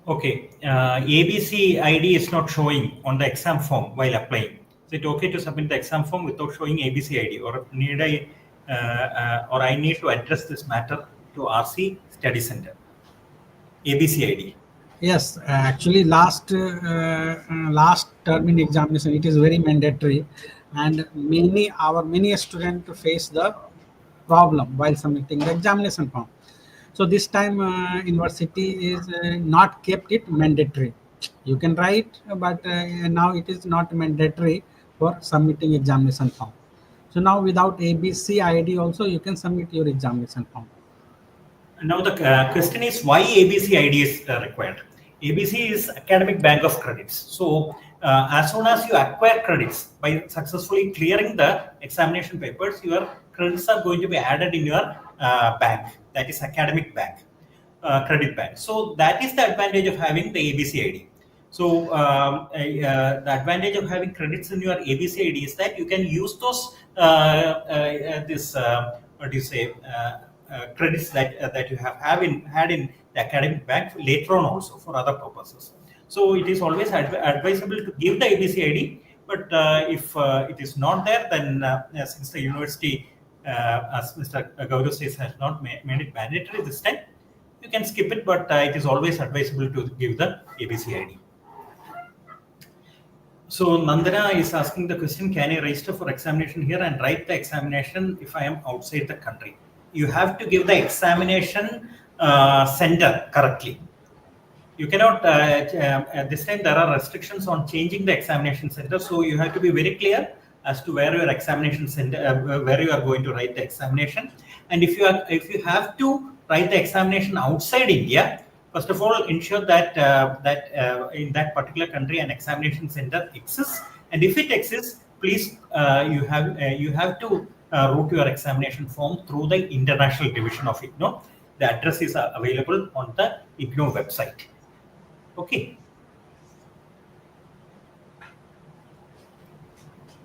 Okay. ABC ID is not showing on the exam form while applying. Is it okay to submit the exam form without showing ABC ID, or I need to address this matter to RC Study Center? ABC ID. Yes, actually, last term in examination, it is very mandatory, and many students face the problem while submitting the examination form. So this time, university is not kept it mandatory. You can write, but now it is not mandatory for submitting examination form. So now without ABC ID also, you can submit your examination form. Now the question is, why ABC ID is required? ABC is academic bank of credits. So as soon as you acquire credits by successfully clearing the examination papers, your credits are going to be added in your bank. That is academic bank, credit bank. So that is the advantage of having the ABC ID. So the advantage of having credits in your ABCID is that you can use those what do you say credits that you had in the academic bank later on also for other purposes. So it is always advisable to give the ABCID, but if it is not there, then since the university, as Mr. Gaurav says, has not made it mandatory this time, you can skip it, but it is always advisable to give the ABCID. So Nandana is asking the question, can I register for examination here and write the examination if I am outside the country? You have to give the examination center correctly. You cannot, at this time there are restrictions on changing the examination center. So you have to be very clear as to where your examination center, where you are going to write the examination. And if you have to write the examination outside India, first of all, ensure that in that particular country an examination center exists, and if it exists, please you have to route your examination form through the international division of IGNOU. The address is available on the IGNOU website. Okay.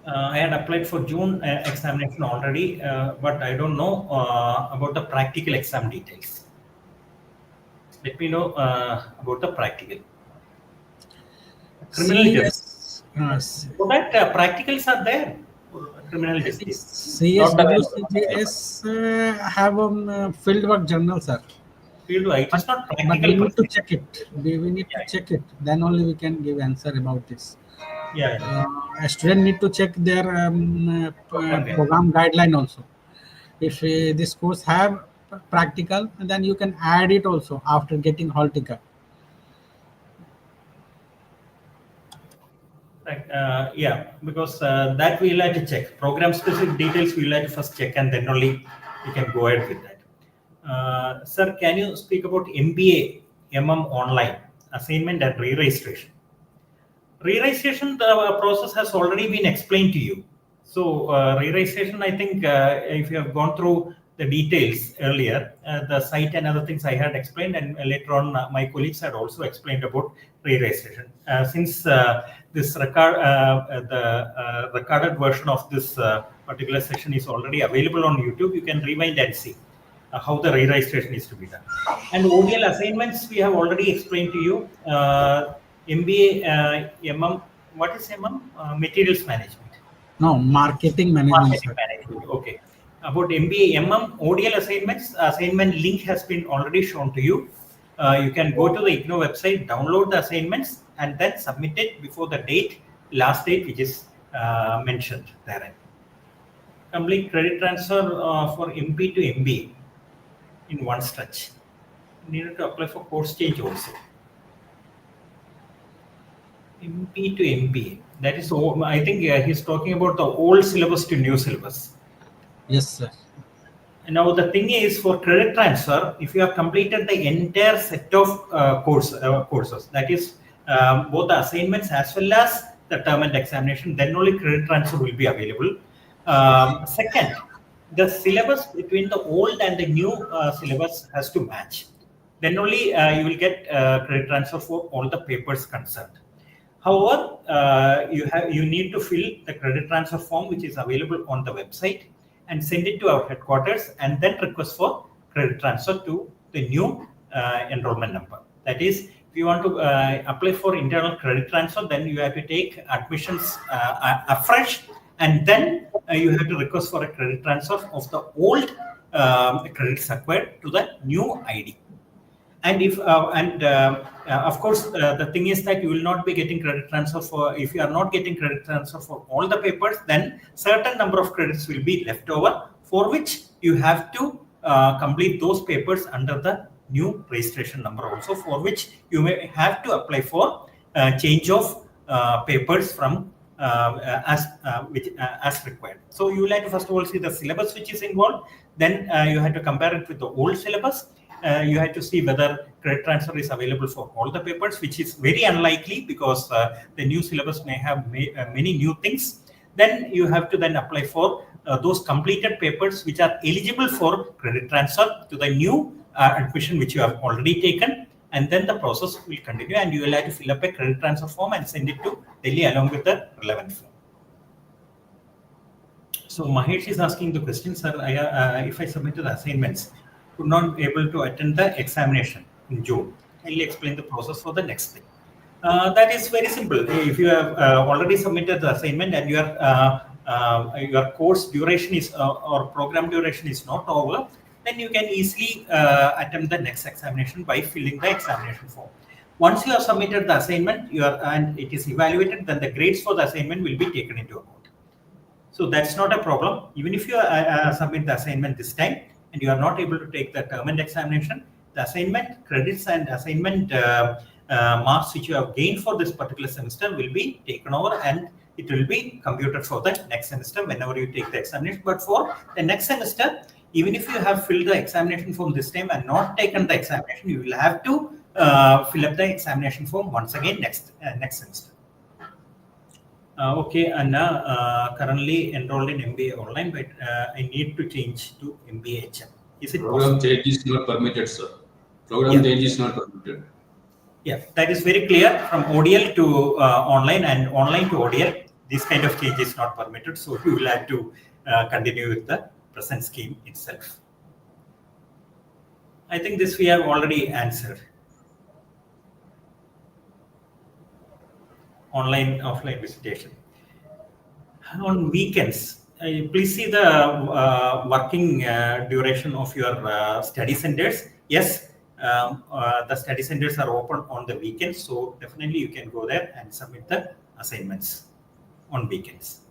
I had applied for June examination already, but I don't know about the practical exam details. Let me know about the practical. Criminal justice. So that practicals are there for criminal justice. CSWCJS have fieldwork journal, sir. Fieldwork, it is not practical. But we need to check it. We need to check it. Then only we can give answer about this. Yeah. A student need to check their program guideline also. If this course have practical, and then you can add it also after getting hall ticket. Yeah, because that we'll have to check. Program specific details we'll have to first check, and then only we can go ahead with that. Sir, can you speak about MBA online assignment and re-registration? Re-registration, the process has already been explained to you. So re-registration, I think if you have gone through the details earlier, the site and other things I had explained, and later on my colleagues had also explained about re-registration. Since this recorded version of this particular session is already available on YouTube, you can rewind and see how the re-registration is to be done. And ODL assignments we have already explained to you. MBA what is materials management? No, marketing management. Okay. About MBA ODL assignments, assignment link has been already shown to you. You can go to the IGNOU website, download the assignments, and then submit it before the last date, which is mentioned therein. Complete credit transfer for MP to MBA in one stretch. You need to apply for course change also. MP to MBA. That is, I think he's talking about the old syllabus to new syllabus. Yes, sir. Now the thing is, for credit transfer, if you have completed the entire set of courses, that is both the assignments as well as the term and examination, then only credit transfer will be available. Second, the syllabus between the old and the new syllabus has to match. Then only you will get credit transfer for all the papers concerned. However, you need to fill the credit transfer form, which is available on the website, and send it to our headquarters, and then request for credit transfer to the new enrollment number. That is, if you want to apply for internal credit transfer, then you have to take admissions afresh, and then you have to request for a credit transfer of the old credits acquired to the new ID. And if of course, the thing is that you will not be getting credit transfer for, if you are not getting credit transfer for all the papers, then certain number of credits will be left over, for which you have to complete those papers under the new registration number also, for which you may have to apply for change of papers from as required. So you will have to first of all see the syllabus which is involved, then you have to compare it with the old syllabus. You have to see whether credit transfer is available for all the papers, which is very unlikely because the new syllabus may have many new things. Then you have to then apply for those completed papers which are eligible for credit transfer to the new admission which you have already taken, and then the process will continue, and you will have to fill up a credit transfer form and send it to Delhi along with the relevant form. So Mahesh is asking the question, sir, if I submitted assignments, could not be able to attend the examination in June. Kindly explain the process for the next thing. That is very simple. If you have already submitted the assignment and your course duration is or program duration is not over, then you can easily attempt the next examination by filling the examination form. Once you have submitted the assignment, and it is evaluated, then the grades for the assignment will be taken into account. So that's not a problem. Even if you submit the assignment this time and you are not able to take the term end examination, the assignment credits and assignment marks which you have gained for this particular semester will be taken over, and it will be computed for the next semester whenever you take the examination. But for the next semester, even if you have filled the examination form this time and not taken the examination, you will have to fill up the examination form once again next semester. Okay, Anna, currently enrolled in MBA online, but I need to change to MBA HM. Is it Program possible? change is not permitted, sir. Program change is not permitted. Yeah, that is very clear. From ODL to online and online to ODL, this kind of change is not permitted. So we will have to continue with the present scheme itself. I think this we have already answered. Online, offline visitation. On weekends, please see the working duration of your study centers. Yes, the study centers are open on the weekends, so definitely you can go there and submit the assignments on weekends.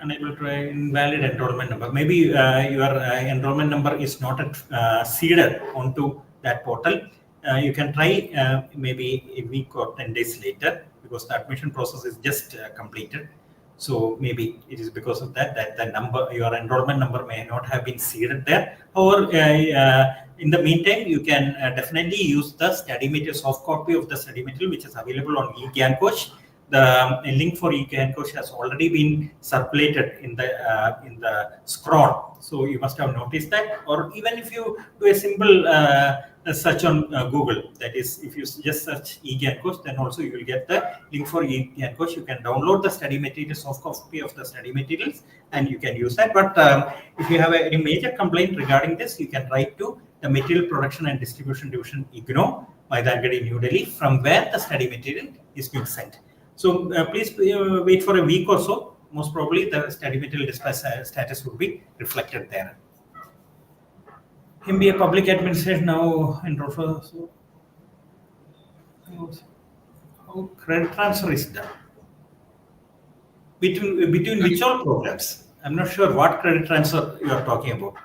Unable to invalid enrollment number. Maybe your enrollment number is not seeded onto that portal. You can try maybe a week or 10 days later, because the admission process is just completed. So maybe it is because of that the number, your enrollment number may not have been seeded there. Or in the meantime, you can definitely use the study material, soft copy of the study material, which is available on eGyanKosh. The link for eGyanKosh has already been circulated in the scroll, so you must have noticed that. Or even if you do a simple search on Google, that is, if you just search eGyanKosh, then also you will get the link for eGyanKosh. You can download the study material, soft copy of the study materials, and you can use that. But if you have any major complaint regarding this, you can write to the Material Production and Distribution Division, IGNOU, Maidangadi, New Delhi, from where the study material is being sent. So please wait for a week or so. Most probably the study material dispatch status will be reflected there. MBA Public Administration now enrolled for. So how credit transfer is done? Between which all programs? I'm not sure what credit transfer you are talking about.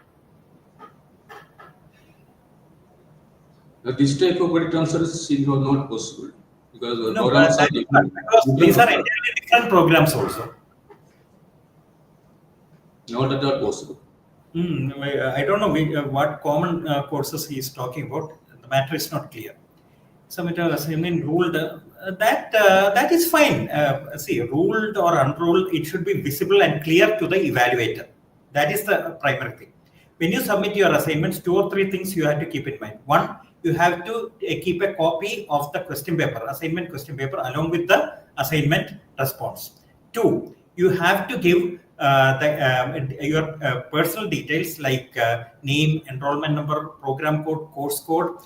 This type of credit transfer is not possible, because No, programs are different. because these are entirely different programs also. Not at all possible. I don't know what common courses he is talking about. The matter is not clear. Submitted assignment ruled. That is fine. See, ruled or unruled, it should be visible and clear to the evaluator. That is the primary thing. When you submit your assignments, 2 or 3 things you have to keep in mind. One, you have to keep a copy of the question paper, assignment question paper, along with the assignment response. 2, you have to give your personal details like name, enrollment number, program code, course code,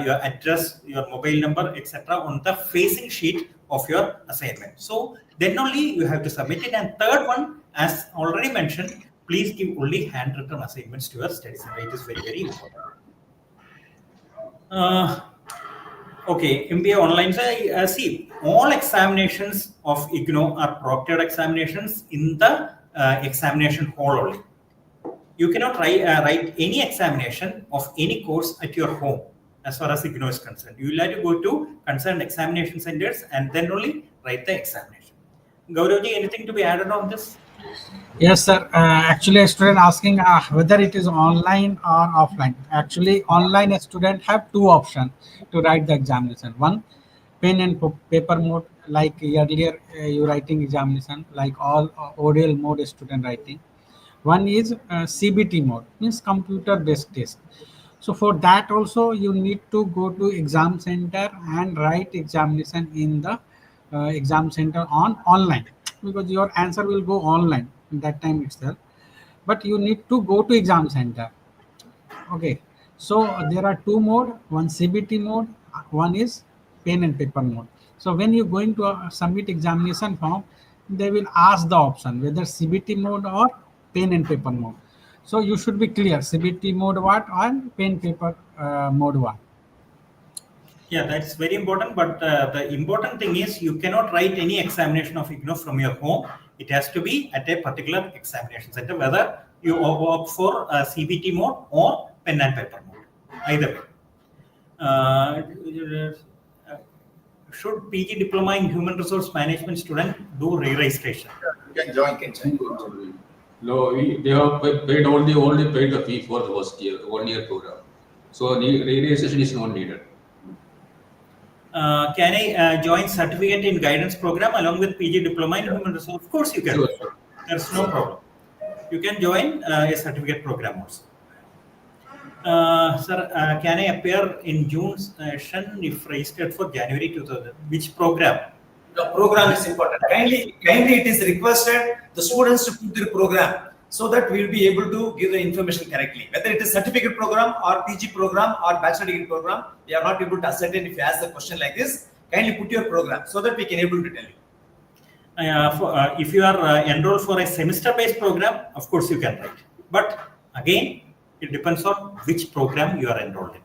your address, your mobile number, etc. on the facing sheet of your assignment. So then only you have to submit it. And third one, as already mentioned, please give only handwritten assignments to your study center. It is very, very important. Okay, MBA online. So see, all examinations of IGNOU are proctored examinations in the examination hall only. You cannot write any examination of any course at your home as far as IGNOU is concerned. You will have to go to concerned examination centers and then only write the examination. Gauravji, anything to be added on this? Yes, sir. Actually, a student asking whether it is online or offline. Actually, online, a student have 2 options to write the examination. One, pen and paper mode, like earlier you writing examination, like all ODL mode student writing. One is CBT mode, means computer based test. So for that also you need to go to exam center and write examination in the exam center on online, because your answer will go online in that time itself. But you need to go to exam center. Okay, so there are two mode, one CBT mode, one is pen and paper mode. So when you're going to submit examination form, they will ask the option whether CBT mode or pen and paper mode. So you should be clear CBT mode what and pen paper mode what. Yeah, that's very important. But the important thing is you cannot write any examination of IGNOU from your home. It has to be at a particular examination center, whether you opt for CBT mode or pen and paper mode. Either way. Uh, should PG Diploma in Human Resource Management student do re-registration? You can join. No, they have paid only paid the fee for the first year, 1 year program. So registration is not needed. Can I join certificate in guidance program along with PG Diploma in Human Resource? Of course you can. Sure. There's no problem. You can join a certificate program also. Sir, can I appear in June session if registered for January 2000? Which program? The program is important. Kindly it is requested the students to put their program so that we will be able to give the information correctly. Whether it is certificate program or PG program or bachelor degree program, we are not able to ascertain if you ask the question like this. Kindly put your program so that we can able to tell you. If you are enrolled for a semester-based program, of course you can write. But again, it depends on which program you are enrolled in.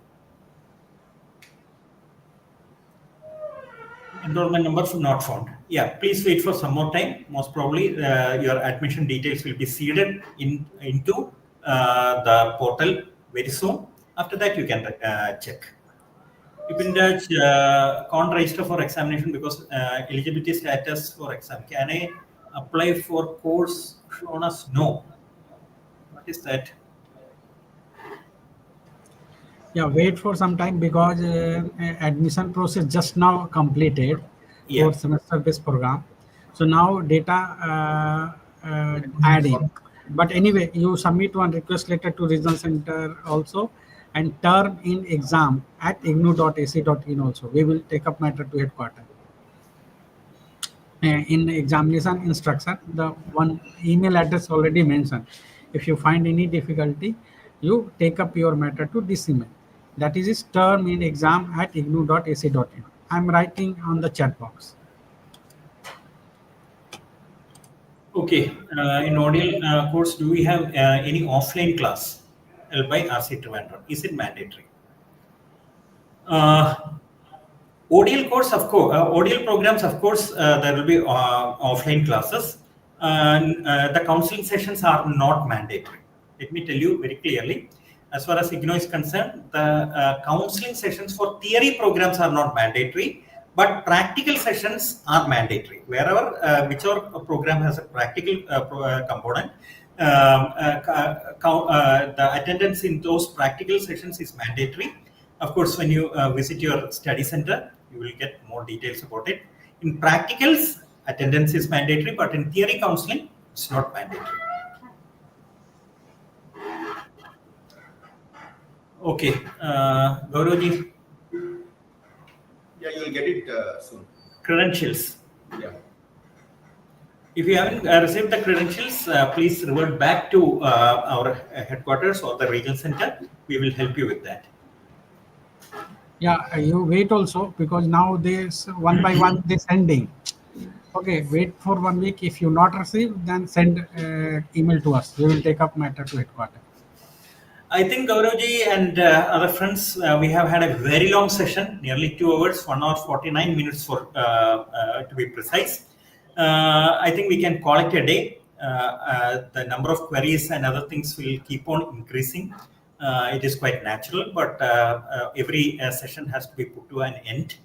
Enrollment numbers not found. Yeah, please wait for some more time. Most probably your admission details will be seeded into the portal very soon. After that, you can check. If in Dutch, can't register for examination because eligibility status for exam. Can I apply for course shown as no? What is that? Yeah, wait for some time because admission process just now completed Yeah. for semester based program. So now data adding. But anyway, you submit one request letter to regional center also and turn in exam at ignou.ac.in also. We will take up matter to headquarters. In examination instruction, the one email address already mentioned. If you find any difficulty, you take up your matter to this email. That is term in exam at ignou.ac.in. I'm writing on the chat box. Okay. In ODL course, do we have any offline class held by RC Trivandrum? Is it mandatory? ODL course, of course, ODL programs, of course, there will be offline classes. The counseling sessions are not mandatory. Let me tell you very clearly. As far as IGNOU is concerned, the counseling sessions for theory programs are not mandatory, but practical sessions are mandatory. Wherever, whichever program has a practical component, the attendance in those practical sessions is mandatory. Of course, when you visit your study center, you will get more details about it. In practicals, attendance is mandatory, but in theory counseling, it's not mandatory. Okay, Gauravji. Yeah, you will get it soon. Credentials. Yeah. If you haven't received the credentials, please revert back to our headquarters or the regional center. We will help you with that. Yeah, you wait also because now this one by one they sending. Okay, wait for 1 week. If you not receive, then send email to us. We will take up matter to headquarters. I think Gauravji and other friends, we have had a very long session, nearly 2 hours, 1 hour 49 minutes for to be precise. I think we can call it a day. The number of queries and other things will keep on increasing. It is quite natural, but every session has to be put to an end.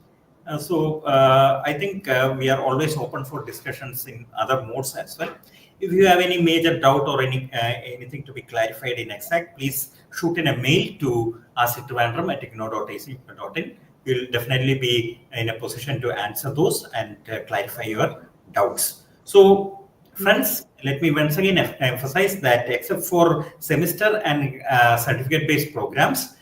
So I think we are always open for discussions in other modes as well. If you have any major doubt or anything to be clarified in exact, please shoot in a mail to rc@ignou.ac.in. We'll definitely be in a position to answer those and clarify your doubts. So Friends, let me once again emphasize that except for semester and certificate-based programs,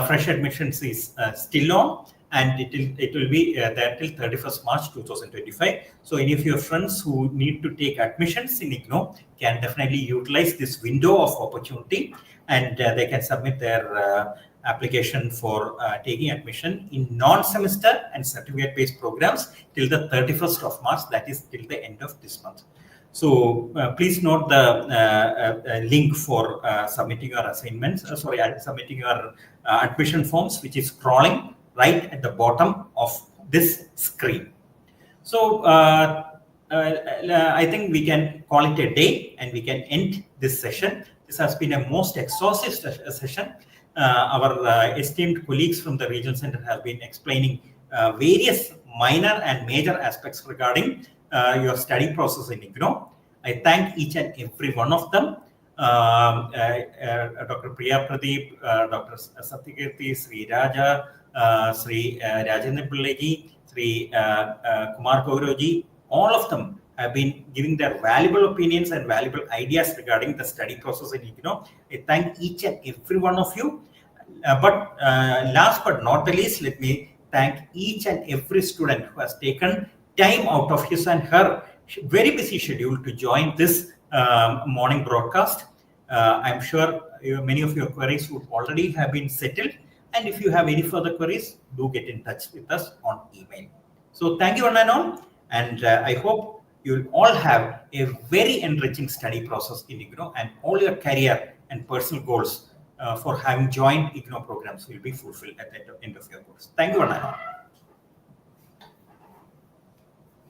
fresh admissions is still on, and it will be there till 31st March 2025. So any of your friends who need to take admissions in IGNOU can definitely utilize this window of opportunity, and they can submit their application for taking admission in non-semester and certificate-based programs till the 31st of March, that is till the end of this month. So please note the link for submitting your assignments, submitting your admission forms, which is scrolling right at the bottom of this screen. So I think we can call it a day and we can end this session. This has been a most exhaustive session. Our esteemed colleagues from the Regional Center have been explaining various minor and major aspects regarding your study process in IGNOU. I thank each and every one of them. Dr. Priya Pradeep, Dr. Satyakirti, Sri Raja, Sri Rajendra Pillaji, Sri Kumar Gauraji, all of them have been giving their valuable opinions and valuable ideas regarding the study process in IGNOU. I thank each and every one of you. But last but not the least, let me thank each and every student who has taken time out of his and her very busy schedule to join this morning broadcast. I'm sure many of your queries would already have been settled. And if you have any further queries, do get in touch with us on email. So thank you one and all. And I hope you'll all have a very enriching study process in IGNOU, and all your career and personal goals for having joined IGNOU programs will be fulfilled at the end of your course. Thank you one and all.